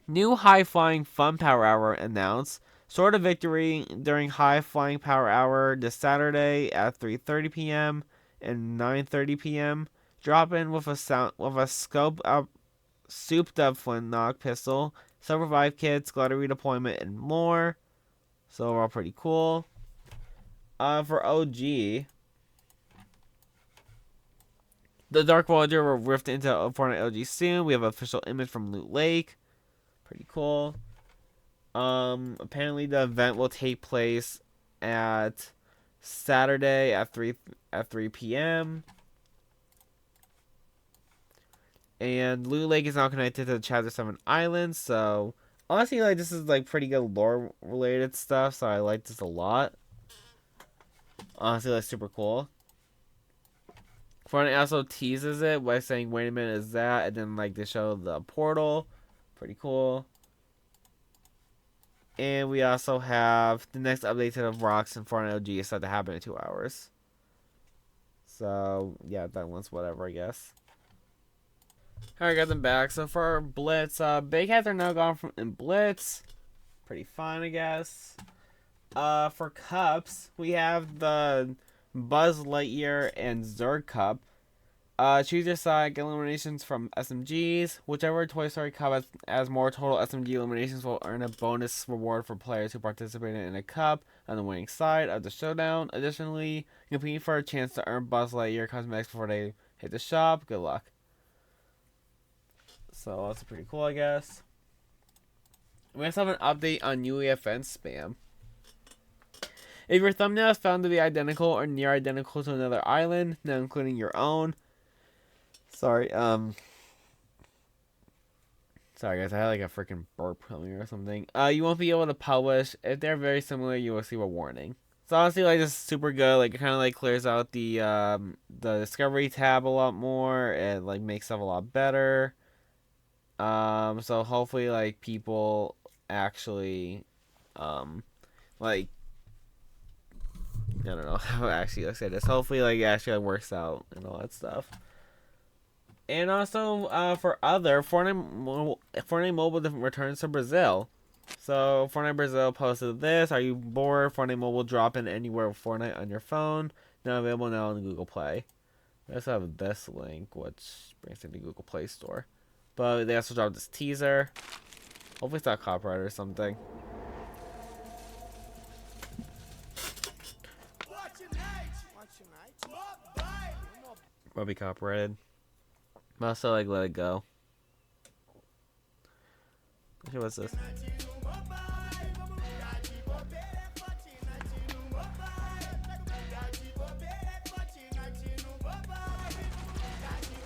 New high flying fun power hour announced. Sword of Victory during high flying power hour this Saturday at 3:30 p.m. and 9:30 p.m. Drop in with a scope up souped up flintlock pistol, self revive kits, glider redeployment, and more. So overall pretty cool. For OG, the Dark Voyager will rift into Fortnite OG soon. We have an official image from Loot Lake. Pretty cool. Apparently the event will take place at Saturday at 3 p.m. And Loot Lake is now connected to the Chapter 7 Island, so honestly like this is like pretty good lore related stuff, so I like this a lot. Honestly, like super cool. Fortnite also teases it by saying, "Wait a minute, is that?" And then like they show the portal, pretty cool. And we also have the next update to the rocks in Fortnite OG is set to happen in 2 hours. So yeah, that one's whatever, I guess. Alright, got them back. So for Blitz, Big Hats are now gone from in Blitz. Pretty fun, I guess. For cups, we have the Buzz Lightyear and Zerg Cup. Choose your side, get eliminations from SMGs. Whichever Toy Story Cup has more total SMG eliminations will earn a bonus reward for players who participated in a cup on the winning side of the showdown. Additionally, compete for a chance to earn Buzz Lightyear cosmetics before they hit the shop. Good luck. So that's pretty cool, I guess. We also have an update on UEFN spam. If your thumbnail is found to be identical or near identical to another island, not including your own, sorry, sorry guys, I had like a freaking burp coming or something. You won't be able to publish. If they're very similar, you will see a warning. So honestly, like this is super good. Like it kind of like clears out the discovery tab a lot more. It like makes stuff a lot better. So hopefully like people actually, like I don't know how actually I say this. Hopefully like it actually works out and all that stuff. And also, for other Fortnite Mobile returns to Brazil. So Fortnite Brazil posted this. Are you bored? Fortnite Mobile drop in anywhere with Fortnite on your phone. Now available now on Google Play. They also have this link, which brings to the Google Play Store. But they also dropped this teaser. Hopefully it's not copyright or something. Probably copyrighted. Must have like let it go. Okay, what's this?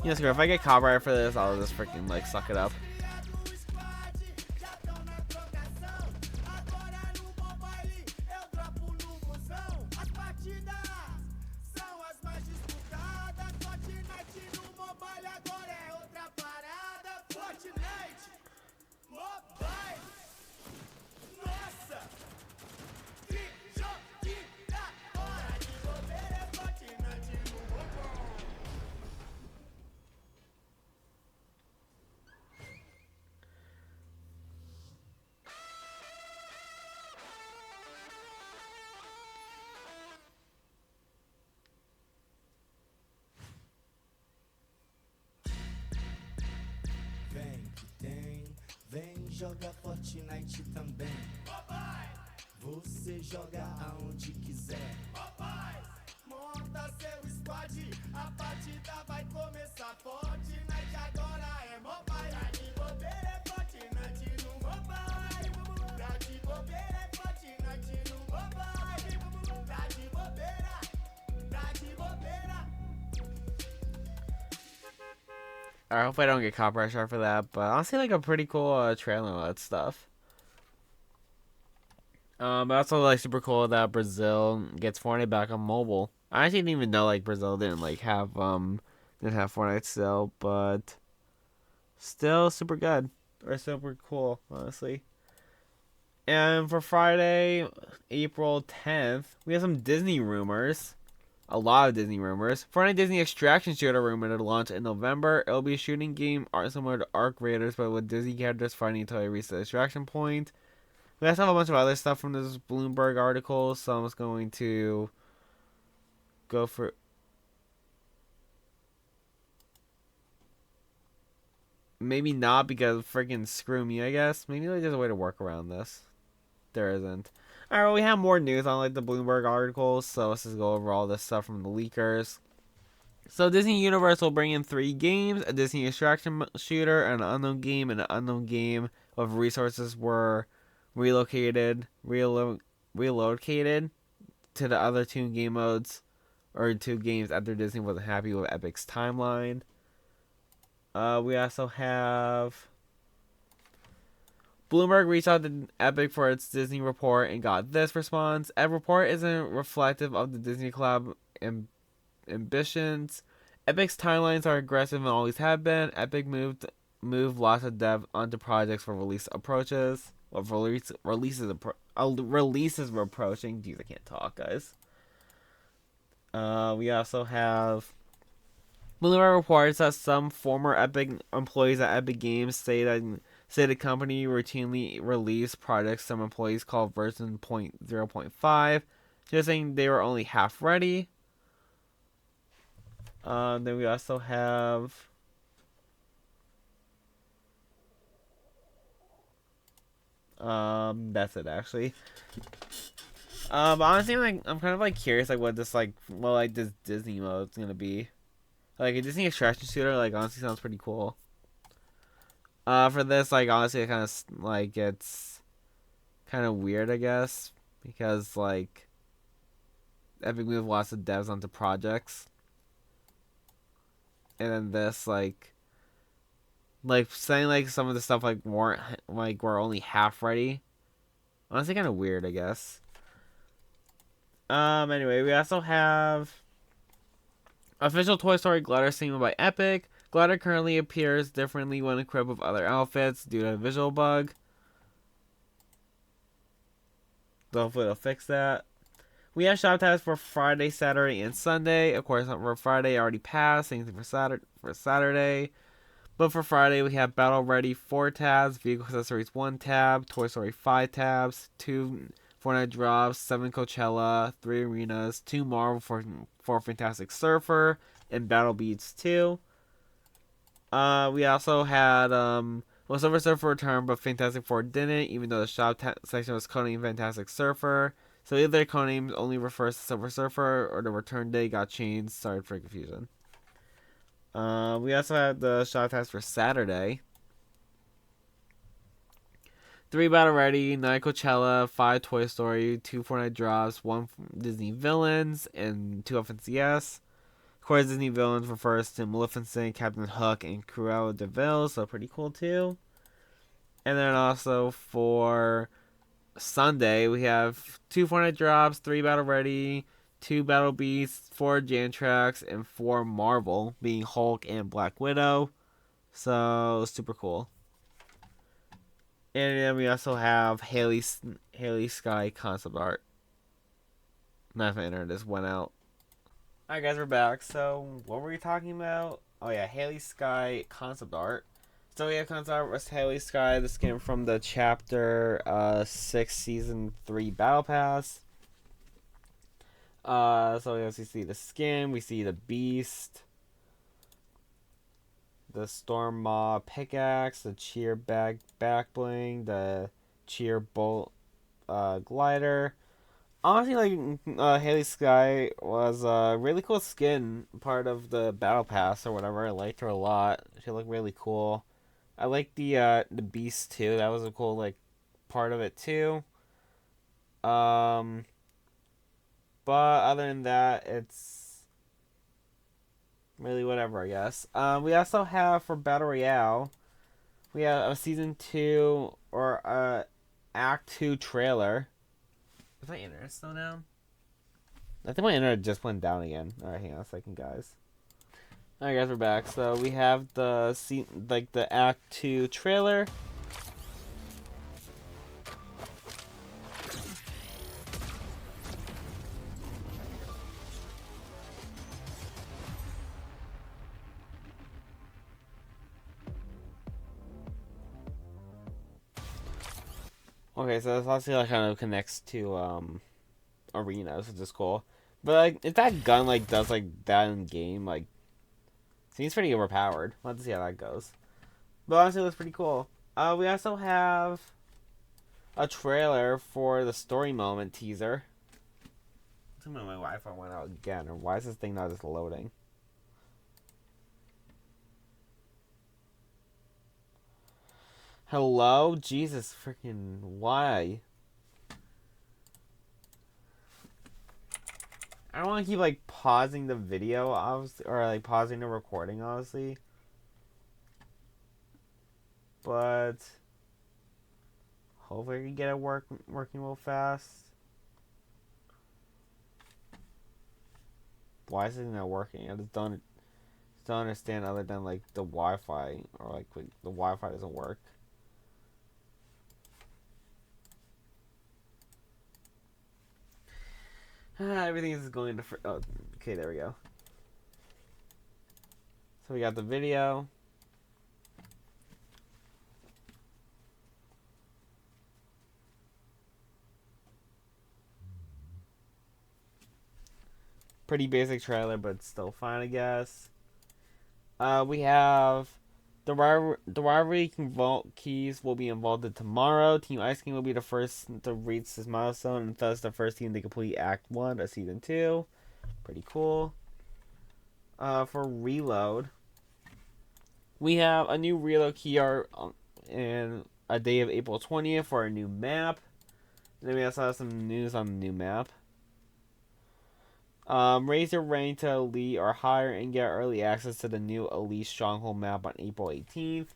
Yes, if I get copyright for this, I'll just freaking like suck it up. joga Fortnite também. Você joga aonde quiser. Monta seu squad, a partida vai começar. Fortnite agora é mobile. Tá de bobeira é Fortnite no mobile. Tá de bobeira é Fortnite no mobile. Tá de bobeira, tá de bobeira. I hope I don't get copyright strike for that, but honestly, like a pretty cool trailer and all that stuff. But also like super cool that Brazil gets Fortnite back on mobile. I actually didn't even know like Brazil didn't have Fortnite still, but still super good or super cool, honestly. And for Friday, April 10th, we have some Disney rumors. A lot of Disney rumors. Fortnite Disney Extraction Shooter rumored to launch in November. It'll be a shooting game similar to Arc Raiders, but with Disney characters fighting until they reach the extraction point. We also have a bunch of other stuff from this Bloomberg article, so I'm just going to go for... Maybe not, because freaking screw me, I guess. Maybe like, there's a way to work around this. There isn't. Alright, well, we have more news on like the Bloomberg articles, so let's just go over all this stuff from the leakers. So Disney Universe will bring in 3 games, a Disney Extraction Shooter, an unknown game, and an unknown game of resources were relocated to the other 2 game modes, or 2 games after Disney wasn't happy with Epic's timeline. We also have... Bloomberg reached out to Epic for its Disney report and got this response. A report isn't reflective of the Disney collab ambitions. Epic's timelines are aggressive and always have been. Epic moved lots of dev onto projects for release approaches. Well, releases were approaching. Jeez, I can't talk, guys. We also have Bloomberg reports that some former Epic employees at Epic Games say the company routinely released projects some employees call version 0.5, just saying they were only half ready. Then we also have that's it actually. But honestly, like I'm kind of like curious like what this Disney mode's gonna be. Like a Disney Extraction Shooter, like honestly sounds pretty cool. For this, like honestly, it kind of like it's kind of weird, I guess, because like Epic moved lots of devs onto projects, and then this like saying like some of the stuff like weren't like were only half ready. Honestly, kind of weird, I guess. Anyway, we also have official Toy Story glider statement by Epic. Glider currently appears differently when equipped with other outfits due to a visual bug. So hopefully they'll fix that. We have shop tabs for Friday, Saturday, and Sunday. Of course, for Friday already passed. Same thing for Saturday. But for Friday, we have Battle Ready 4 tabs, Vehicle Accessories 1 tab, Toy Story 5 tabs, 2 Fortnite drops, 7 Coachella, 3 arenas, 2 Marvel for Fantastic Surfer, and Battle Beats 2. We also had Silver Surfer returned, but Fantastic Four didn't, even though the shop section was codenamed Fantastic Surfer. So either their codename only refers to Silver Surfer, or the return date got changed. Sorry for confusion. We also had the shop tags for Saturday. 3 Battle Ready, 9 Coachella, 5 Toy Story, 2 Fortnite drops, 1 Disney Villains, and 2 FNCS. Of course, Disney Villains refers to Maleficent, Captain Hook, and Cruella de Vil, so pretty cool too. And then also for Sunday, we have 2 Fortnite drops, 3 Battle Ready, 2 Battle Beasts, 4 Jantrax, and 4 Marvel, being Hulk and Black Widow. So, super cool. And then we also have Haley Sky concept art. Not if my internet just went out. Alright guys, we're back. So, what were we talking about? Oh yeah, Haley Sky concept art. So we have concept art with Haley Sky. This came from the Chapter 6 Season 3 Battle Pass. So we obviously see the skin, we see the beast. the Storm Maw pickaxe, the Cheer back bling, the Cheer bolt glider. Honestly, like Haley Sky was a really cool skin, part of the battle pass or whatever. I liked her a lot. She looked really cool. I like the beast too. That was a cool like part of it too. Um, but other than that, it's really whatever, I guess. We also have for Battle Royale, we have a season 2 or Act 2 trailer. Is my internet still down? I think my internet just went down again. Alright, hang on a second, guys. Alright, guys, we're back. So we have the Act 2 trailer. Okay, so this obviously like kind of connects to arenas, which is cool. But like, if that gun like does like that in game, like seems pretty overpowered. We'll have to see how that goes. But honestly, it looks pretty cool. We also have a trailer for the story moment teaser. I think my Wi-Fi went out again, or why is this thing not just loading? Hello, Jesus, freaking why? I don't want to keep like pausing the video, obviously, or like pausing the recording, obviously. But hopefully I can get it working real fast. Why is it not working? I just don't understand other than like the Wi-Fi or like the Wi-Fi doesn't work. Everything is going to. Oh, okay, there we go. So we got the video. Pretty basic trailer, but still fine, I guess. We have the rivalry keys will be involved tomorrow. Team Ice King will be the first to reach this milestone, and thus the first team to complete Act 1 of Season 2. Pretty cool. For Reload, we have a new Reload key art in a day of April 20th for a new map. And then we also have some news on the new map. Raise your rank to Elite or higher and get early access to the new Elite Stronghold map on April 18th.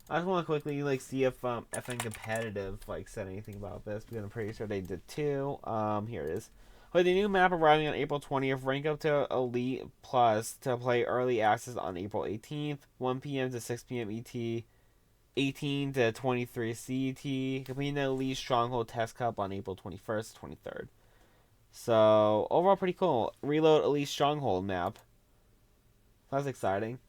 I just want to quickly like see if FN Competitive like said anything about this because I'm pretty sure they did too. Here it is. With the new map arriving on April 20th, rank up to Elite Plus to play early access on April 18th, 1 p.m. to 6 p.m. ET, 18 to 23 CET, completing the Elite Stronghold Test Cup on April 21st, 23rd. So, overall pretty cool. Reload Elite Stronghold map. That's exciting.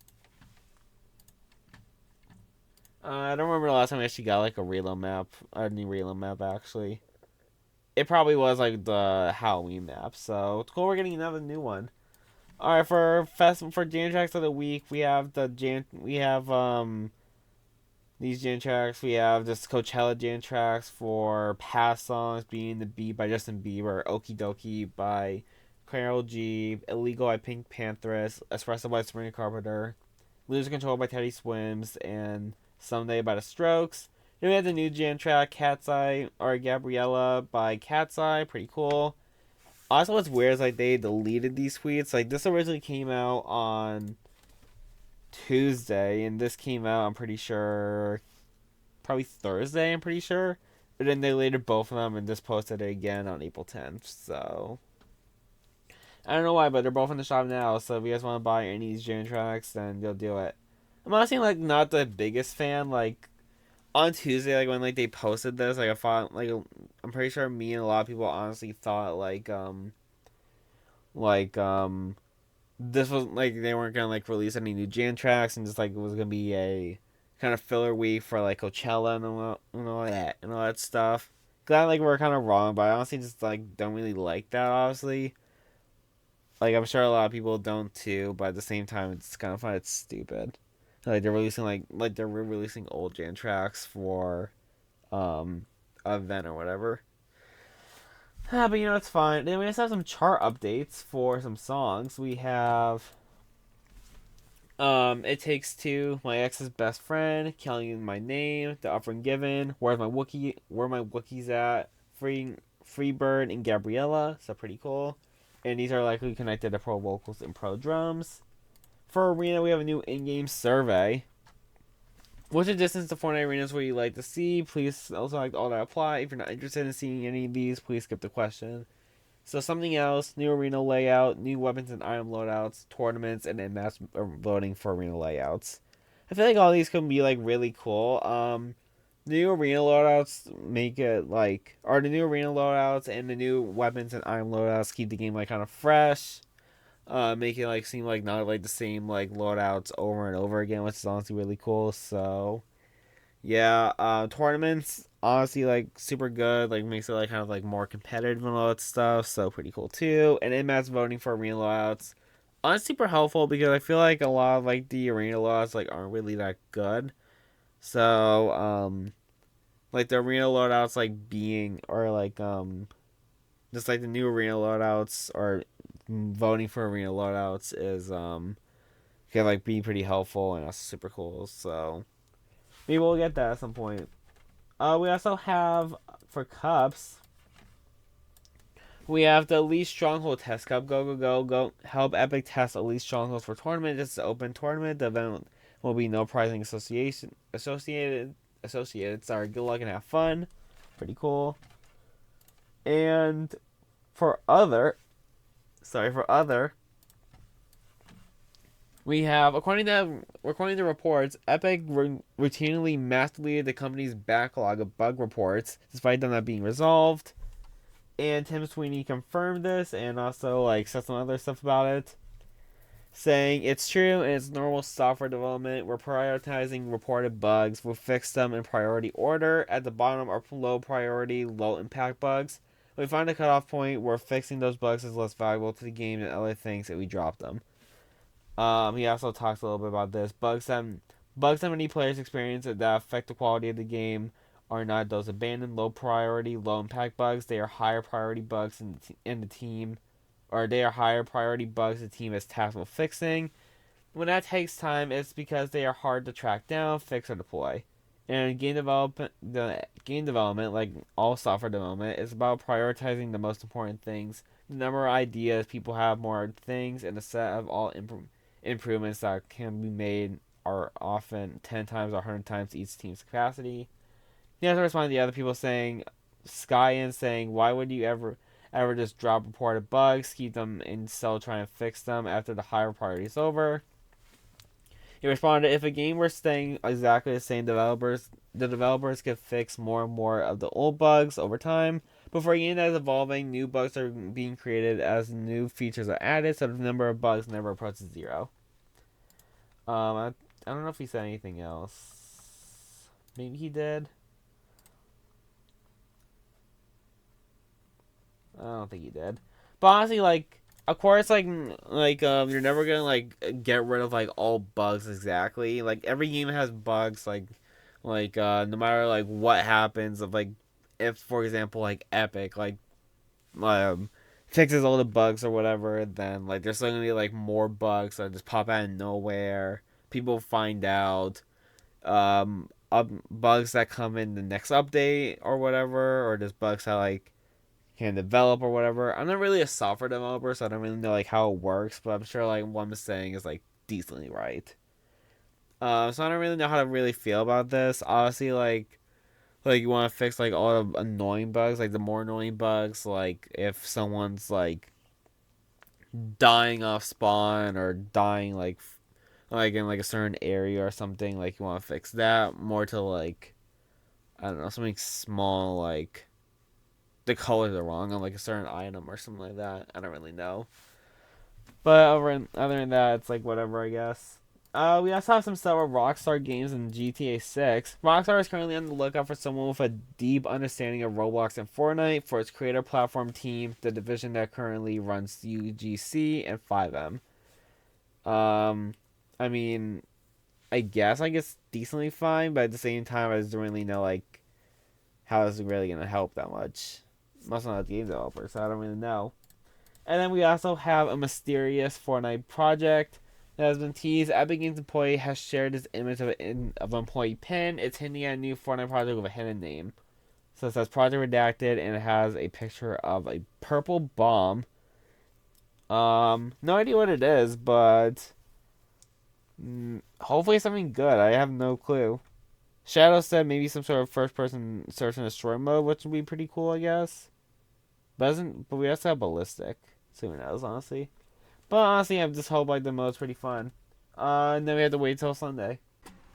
I don't remember the last time I actually got like a reload map. A new reload map, actually. It probably was like the Halloween map. So, it's cool we're getting another new one. Alright, for Jan Tracks of the Week, we have these Jan Tracks. We have just Coachella Jan Tracks for past songs being The Beat by Justin Bieber, Okie Dokie by Karol G, Illegal by Pink Panthers, Espresso by Sabrina Carpenter, Lose Control by Teddy Swims, and Someday by The Strokes. Then we have the new Jan track, Cat's Eye, or Gabriella by Cat's Eye, pretty cool. Also, what's weird is like they deleted these tweets. Like this originally came out on Tuesday, and this came out, I'm pretty sure, probably Thursday, I'm pretty sure. But then they deleted both of them and just posted it again on April 10th. So, I don't know why, but they're both in the shop now. So, if you guys want to buy any of these Jam tracks, then you'll do it. I'm honestly, like, not the biggest fan. Like, on Tuesday, like, when, like, they posted this, like, I thought, like, I'm pretty sure me and a lot of people honestly thought, this was like they weren't gonna like release any new Jan tracks and just like it was gonna be a kind of filler week for like Coachella and all that stuff. Glad like we're kind of wrong, but I honestly just like don't really like that. Obviously, like I'm sure a lot of people don't too, but at the same time, it's kind of fun. It's stupid. Like they're releasing like they're re-releasing old Jan tracks for um an event or whatever. But you know it's fine. Then we just have some chart updates for some songs. We have It Takes Two, My Ex's Best Friend, Killing My Name, The Offering Given, Where My Wookiees At, Freebird and Gabriella, so pretty cool. And these are likely connected to pro vocals and pro drums. For Arena, we have a new in-game survey. What's the distance to Fortnite arenas where you like to see? Please also like all that apply. If you're not interested in seeing any of these, please skip the question. So something else, new arena layout, new weapons and item loadouts, tournaments, and then match voting for arena layouts. I feel like all these can be like really cool. New arena loadouts make it like, or the new arena loadouts and the new weapons and item loadouts keep the game like kind of fresh. Make it like seem like not like the same like loadouts over and over again, which is honestly really cool. So yeah, tournaments honestly like super good. Like makes it like kind of like more competitive and all that stuff. So pretty cool too. And in-match voting for arena loadouts, honestly super helpful because I feel like a lot of like the arena loadouts like aren't really that good. So like the arena loadouts like being or like just like the new arena loadouts or voting for arena loadouts is can like be pretty helpful and that's super cool. So maybe we'll get that at some point. We also have for cups. We have the Elite Stronghold Test Cup. Go! Help Epic test Elite Strongholds for tournament. This is an open tournament. The event will be no pricing associated. Sorry, good luck and have fun. Pretty cool. And for other, we have according to reports, Epic routinely mass deleted the company's backlog of bug reports, despite them not being resolved. And Tim Sweeney confirmed this and also like said some other stuff about it, saying it's true and it's normal software development. We're prioritizing reported bugs. We'll fix them in priority order. At the bottom are low priority, low impact bugs. When we find a cutoff point, we're fixing those bugs as less valuable to the game than other things that we drop them. He also talks a little bit about this. Bugs that many players experience that affect the quality of the game are not those abandoned, low priority, low impact bugs. They are higher priority bugs in the team, or they are higher priority bugs the team is tasked with fixing. When that takes time, it's because they are hard to track down, fix, or deploy. And the game development, like all software development, is about prioritizing the most important things. The number of ideas people have, more things, and the set of all improvements that can be made are often 10 times or 100 times each team's capacity. He has to respond to the other people saying, Skyin saying, why would you ever just drop reported bugs, keep them and still try and fix them after the higher priority is over? He responded, if a game were staying exactly the same, the developers could fix more and more of the old bugs over time. But for a game that is evolving, new bugs are being created as new features are added, so the number of bugs never approaches zero. I don't know if he said anything else. Maybe he did. I don't think he did. But honestly, like, of course, you're never gonna like get rid of like all bugs exactly. Like every game has bugs. No matter like what happens, of like, if for example like Epic um fixes all the bugs or whatever, then like there's still gonna be like more bugs that just pop out of nowhere. People find out bugs that come in the next update or whatever, or just bugs that like can develop or whatever. I'm not really a software developer, so I don't really know like how it works, but I'm sure like what I'm saying is like decently right. So I don't really know how to really feel about this. Obviously, like you want to fix like all the annoying bugs, like the more annoying bugs, like if someone's like dying off spawn or dying like in like a certain area or something, like you want to fix that more to like I don't know something small like the colors are wrong on like a certain item or something like that. I don't really know. But other than that, it's like whatever, I guess. We also have some stuff with Rockstar Games and GTA 6. Rockstar is currently on the lookout for someone with a deep understanding of Roblox and Fortnite for its creator platform team, the division that currently runs UGC and 5M. I mean, I guess like it's decently fine, but at the same time, I just don't really know like how this is really gonna help that much. Must not a game developer, so I don't really know. And then we also have a mysterious Fortnite project that has been teased. Epic Games employee has shared this image of an employee pin. It's hinting at a new Fortnite project with a hidden name. So it says Project Redacted, and it has a picture of a purple bomb. No idea what it is, but hopefully something good. I have no clue. Shadow said maybe some sort of first-person search and destroy mode, which would be pretty cool, I guess. But we also have ballistic. So who knows, honestly. But honestly, I just hope like the mode's pretty fun. And then we have to wait till Sunday.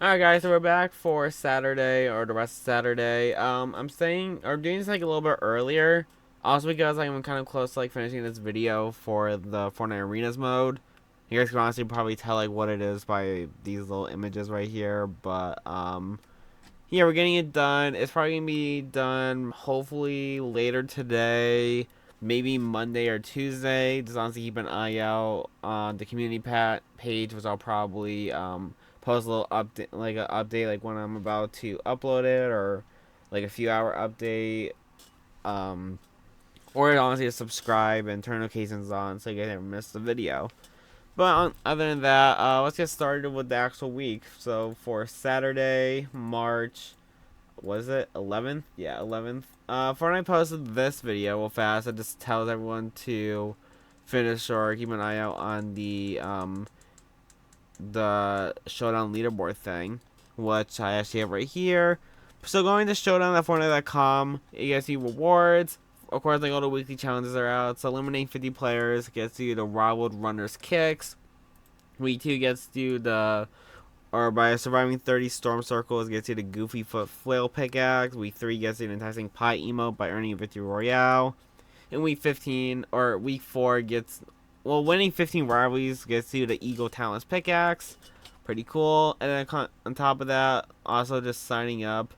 Alright guys, so we're back for Saturday, or the rest of Saturday. I'm doing this like a little bit earlier. Also because like, I'm kind of close to like finishing this video for the Fortnite Arenas mode. You guys can honestly probably tell like what it is by these little images right here. But yeah, we're getting it done. It's probably gonna be done hopefully later today, maybe Monday or Tuesday. Just honestly keep an eye out on the community page, which I'll probably post a little update, like an update, like when I'm about to upload it, or like a few hour update. Or honestly, just subscribe and turn notifications on so you guys never miss the video. But other than that, let's get started with the actual week. So for Saturday, March, was it 11th? Yeah, 11th. Fortnite posted this video real fast. It just tells everyone to finish or keep an eye out on the Showdown leaderboard thing, which I actually have right here. So going to showdown.fortnite.com, you guys see rewards. Of course, like all the weekly challenges are out. So eliminating 50 players gets you the Wildwood Runner's Kicks. Week 2 gets you or by surviving 30 storm circles gets you the Goofy Foot Flail Pickaxe. Week 3 gets you an enticing pie emote by earning a Victory Royale. In week 4 gets, winning 15 rivalries gets you the Eagle Talents Pickaxe. Pretty cool. And then on top of that, also just signing up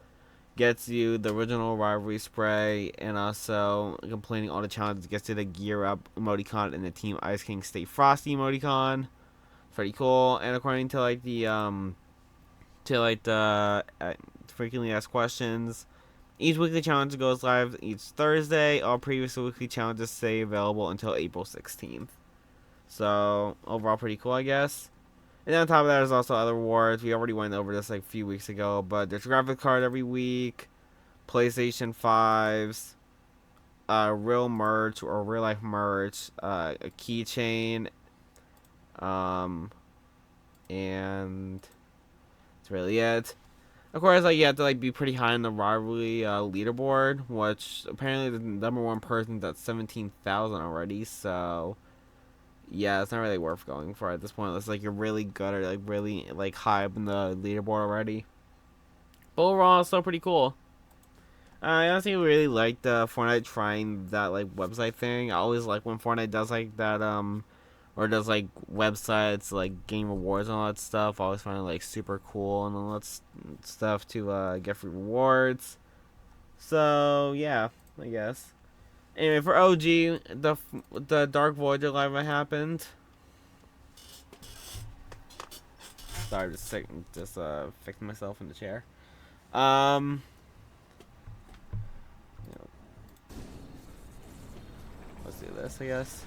gets you the original rivalry spray, and also completing all the challenges gets you the Gear Up emoticon and the Team Ice King Stay Frosty emoticon. Pretty cool. And according to like the frequently asked questions, each weekly challenge goes live each Thursday. All previous weekly challenges stay available until April 16th. So overall pretty cool, I guess. And then on top of that, there's also other rewards. We already went over this like a few weeks ago, but there's a graphic card every week, PlayStation 5s, real merch or real life merch, a keychain, and that's really it. Of course, like you have to like be pretty high on the rivalry leaderboard, which apparently the number one person's at 17,000 already. So yeah, it's not really worth going for at this point. Unless like you're really good or like really like high up in the leaderboard already. But overall, it's still pretty cool. I honestly really like the Fortnite trying that like website thing. I always like when Fortnite does like that or does like websites like game rewards and all that stuff. I always find it like super cool and all that stuff to get free rewards. So yeah, I guess. Anyway, for OG, the Dark Voyager live event happened. Sorry, just fixing myself in the chair. Let's do this, I guess.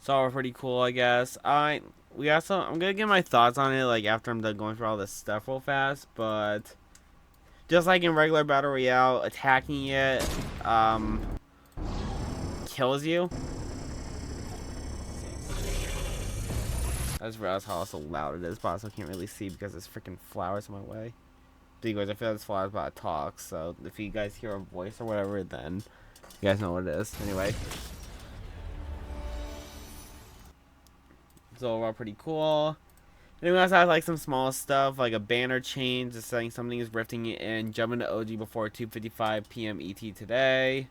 So pretty cool, I guess. I'm gonna give my thoughts on it like after I'm done going through all this stuff real fast, but just like in regular battle royale, attacking it kills you. I just realized how loud it is, but I also can't really see because there's freaking flowers in my way. But anyways, I feel like there's flowers about to talk, so if you guys hear a voice or whatever, then you guys know what it is. Anyway. So overall pretty cool. And we also have like some small stuff, like a banner change just saying something is rifting in, jumping to OG before 2:55 p.m. ET today.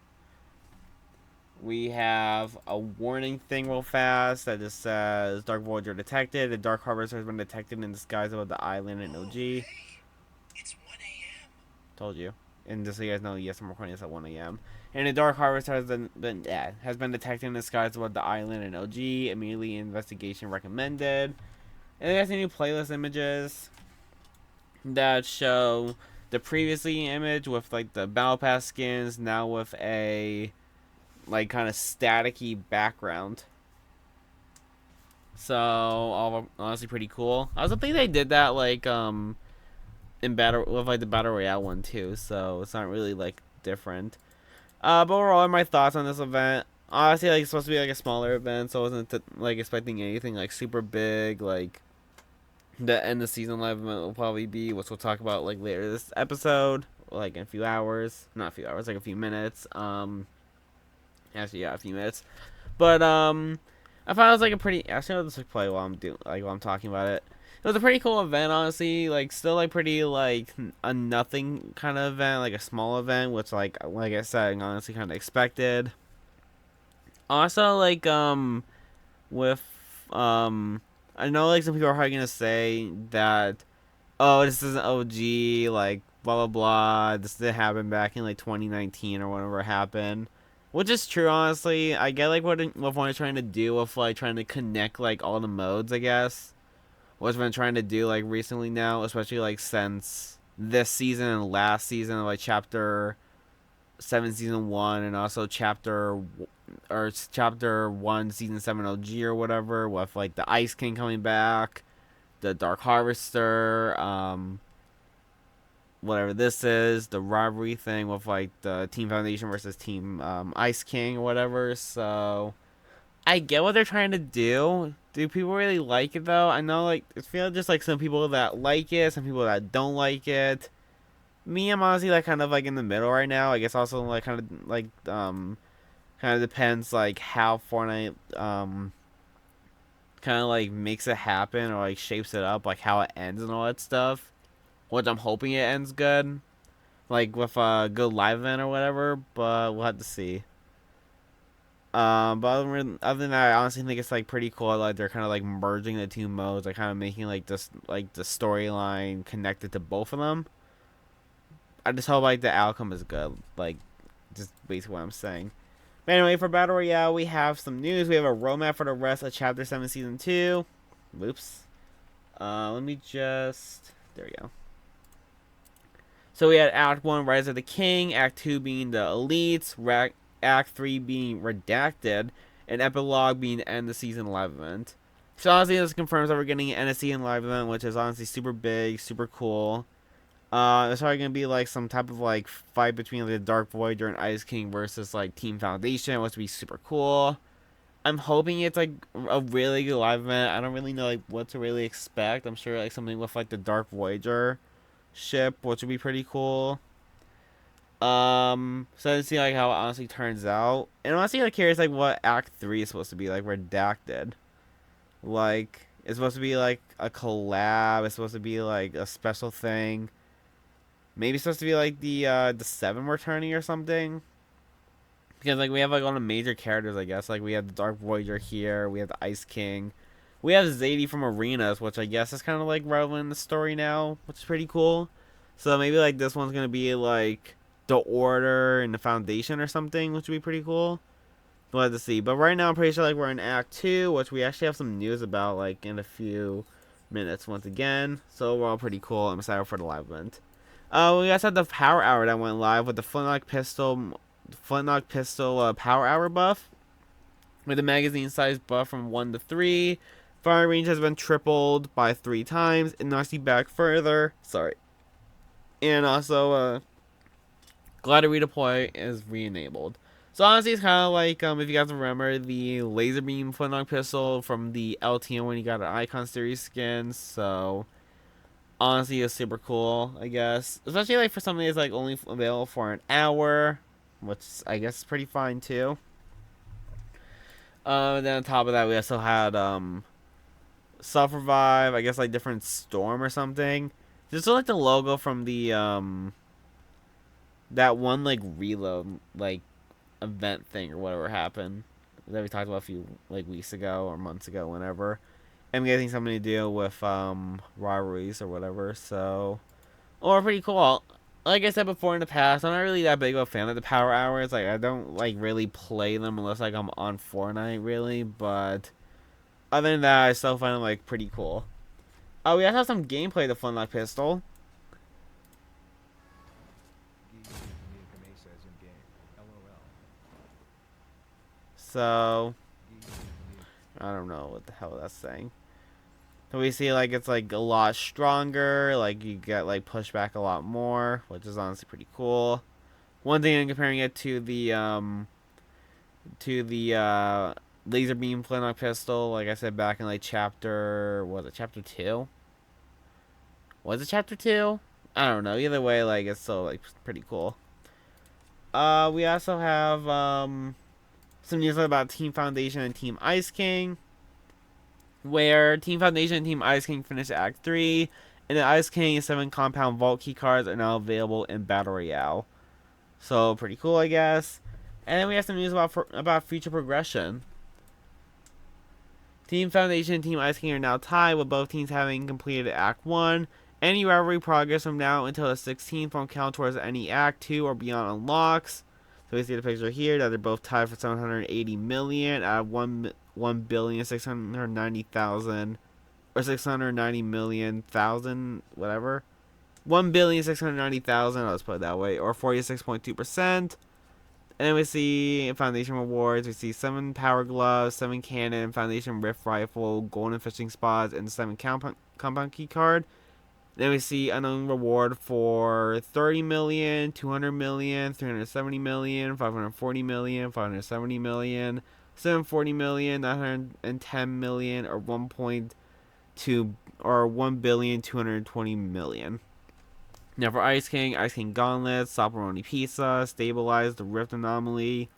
We have a warning thing real fast that just says Dark Voyager detected. The Dark Harvester has been detected in the skies above the island in OG. Hey, it's 1 a.m. Told you. And just so you guys know, yes, I'm recording this at 1 a.m. And the Dark Harvester has been detected in the skies above the island in OG. Immediately investigation recommended. And there's new playlist images that show the previously image with like the Battle Pass skins, now with a like kind of staticky background. So all honestly pretty cool. I also think they did that like in battle with like the battle royale one too. So it's not really like different. But overall, my thoughts on this event. Honestly, like it's supposed to be like a smaller event, so I wasn't like expecting anything like super big. Like the end of season live event will probably be, which we'll talk about like later this episode, like in a few hours. Not a few hours, like a few minutes. Actually, yeah, a few minutes. But I thought it was like a pretty. Actually, I'll just play while I'm talking about it. It was a pretty cool event, honestly. Like, still like pretty like a nothing kind of event, like a small event, which like I said, honestly, kind of expected. Also, like with I know like some people are probably gonna say that, oh, this isn't OG, like blah blah blah. This didn't happen back in like 2019 or whenever it happened. Which is true, honestly. I get like what they're trying to do with like trying to connect like all the modes, I guess. What's been trying to do like recently now, especially like since this season and last season, like chapter 7 season 1 and also chapter 1 season 7 OG or whatever, with like the Ice King coming back, the Dark Harvester, whatever this is, the rivalry thing with like the Team Foundation versus Team Ice King or whatever. So I get what they're trying to do. Do people really like it though? I know like it's feeling just like some people that like it, some people that don't like it. Me, I'm honestly like kind of like in the middle right now. I guess also like kind of depends like how Fortnite kind of like makes it happen or like shapes it up, like how it ends and all that stuff. Which I'm hoping it ends good, like with a good live event or whatever. But we'll have to see. But other than that, I honestly think it's like pretty cool. Like they're kind of like merging the two modes, like kind of making like this like the storyline connected to both of them. I just hope like the outcome is good. Like just basically what I'm saying. But anyway, for Battle Royale, we have some news. We have a roadmap for the rest of Chapter 7 Season 2. Whoops. Let me just... There we go. So we had Act 1, Rise of the King. Act 2 being the Elites. Act 3 being Redacted. And Epilogue being the end of Season live event. So honestly, this confirms that we're getting an end of Season live event, which is honestly super big, super cool. It's probably gonna be like some type of like fight between like, the Dark Voyager and Ice King versus like Team Foundation, which would be super cool. I'm hoping it's like a really good live event. I don't really know like what to really expect. I'm sure like something with like the Dark Voyager ship, which would be pretty cool. So let's see like how it honestly turns out. And honestly, like curious like what Act 3 is supposed to be like redacted. Like it's supposed to be like a collab. It's supposed to be like a special thing. Maybe it's supposed to be like the 7 returning or something. Because like we have like all the major characters, I guess. Like we have the Dark Voyager here, we have the Ice King. We have Zadie from Arenas, which I guess is kind of like relevant in the story now, which is pretty cool. So maybe like this one's gonna be like the Order and the Foundation or something, which would be pretty cool. We'll have to see. But right now I'm pretty sure like we're in Act 2, which we actually have some news about like in a few minutes once again. So we're all pretty cool. I'm excited for the live event. We also had the Power Hour that went live with the Flintlock Pistol Power Hour buff. With the magazine size buff from 1 to 3. Fire range has been tripled by 3 times. And knocks you back further. Sorry. And also, Glider Redeploy is re-enabled. So honestly, it's kind of like if you guys remember the laser beam flintlock pistol from the LTM when you got an Icon series skin. So honestly, it's super cool, I guess, especially like for something that's like only available for an hour, which I guess is pretty fine too. Then on top of that, we also had Self Revive, I guess like different Storm or something. Just like the logo from the that one like reload like event thing or whatever happened that we talked about a few like weeks ago or months ago, whenever. I'm getting something to do with rivalries or whatever. So, or pretty cool. Like I said before in the past, I'm not really that big of a fan of the power hours. Like I don't like really play them unless like I'm on Fortnite really. But other than that, I still find them like pretty cool. Oh, we also have some gameplay of the Flintlock pistol. So I don't know what the hell that's saying. So we see like it's like a lot stronger. Like you get like pushed back a lot more, which is honestly pretty cool. One thing I'm comparing it to the laser beam flintlock pistol, like I said back in like chapter, was it chapter 2? Was it chapter 2? I don't know. Either way, like it's still like pretty cool. We also have some news about Team Foundation and Team Ice King, where Team Foundation and Team Ice King finished Act 3, and the Ice King 7 compound vault key cards are now available in Battle Royale. So pretty cool, I guess. And then we have some news about future progression. Team Foundation and Team Ice King are now tied, with both teams having completed Act 1. Any rivalry progress from now until the 16th won't count towards any Act 2 or beyond unlocks. So we see the picture here that they're both tied for 780 million out of 1,690,000 or 690 million thousand, whatever. 1,690,000, let's put it that way, or 46.2%. And then we see Foundation rewards. We see 7 power gloves, 7 cannon, Foundation rift rifle, golden fishing spots, and 7 compound key card. Then we see unknown reward for 30 million, 200 million, 370 million, 540 million, 570 million, 740 million, 910 million, or 1.2 or 1,220,000,000. Now for Ice King Gauntlet, Sopperoni Pizza, Stabilize the Rift Anomaly,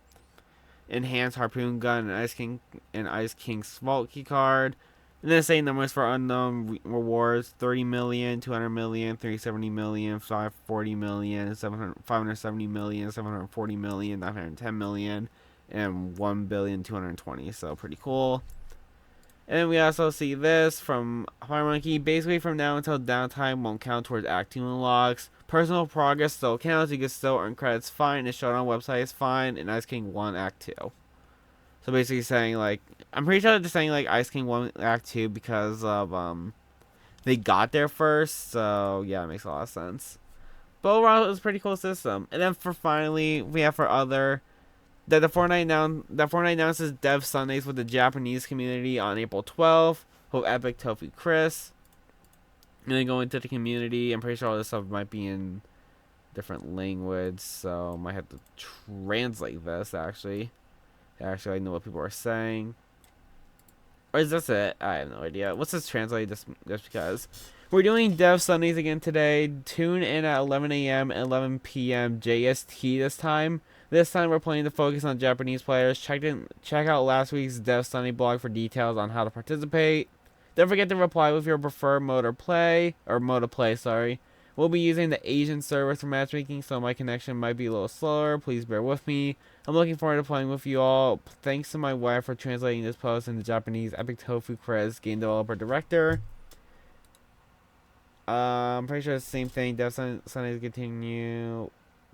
Enhanced Harpoon Gun, and Ice King's Vault Key card. And then the same numbers for unknown rewards: 30 million, 200 million, 370 million, 540 million, 570 million, 740 million, 910 million, and 1,220,000,000. So pretty cool. And then we also see this from Fire Monkey. Basically, from now until downtime won't count towards Act 2 unlocks. Personal progress still counts. You can still earn credits fine. It's shown on website is fine. And Ice King 1 Act 2. So basically saying, like, I'm pretty sure they're saying, like, Ice King 1 Act 2 because of, they got there first. So, yeah, it makes a lot of sense. But overall, it was a pretty cool system. And then for finally, we have for other... that Fortnite announces Dev Sundays with the Japanese community on April 12th with Epic Tofu Chris. And then go into the community. I'm pretty sure all this stuff might be in different language, so I might have to translate this actually. Actually, I know what people are saying. Or is this it? I have no idea. Let's just translate this just because. We're doing Dev Sundays again today. Tune in at 11 a.m. and 11 p.m. JST this time. This time we're planning to focus on Japanese players. Check out last week's Dev Sunday blog for details on how to participate. Don't forget to reply with your preferred mode of play. Sorry. We'll be using the Asian server for matchmaking, so my connection might be a little slower. Please bear with me. I'm looking forward to playing with you all. Thanks to my wife for translating this post into Japanese. Epic Tofu Chris, game developer director. I'm pretty sure it's the same thing. Dev Sundays continue.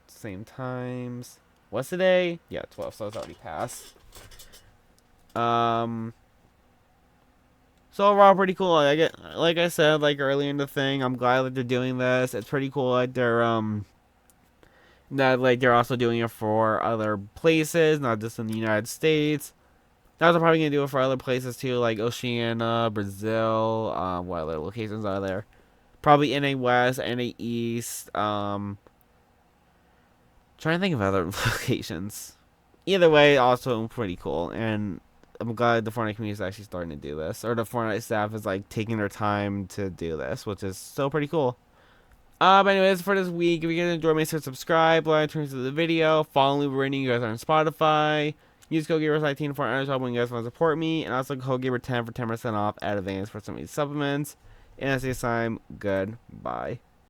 Same times. What's today? Yeah, 12, so it's already passed. So overall, pretty cool. Like I said, like earlier in the thing, I'm glad that they're doing this. It's pretty cool. Like they're also doing it for other places, not just in the United States. Now they're probably gonna do it for other places too, like Oceania, Brazil. What other locations are there? Probably NA West, NA East. Trying to think of other locations. either way, also pretty cool, and I'm glad the Fortnite community is actually starting to do this, or the Fortnite staff is like taking their time to do this, which is so pretty cool. But anyways, for this week, if you're gonna enjoy, make sure to subscribe, like, turn to the video, follow me, rating you guys on Spotify. Use code Gaber19 for an when you guys want to support me, and also code Gaber10 for 10% off at Advance for some of these supplements. And as this time, goodbye.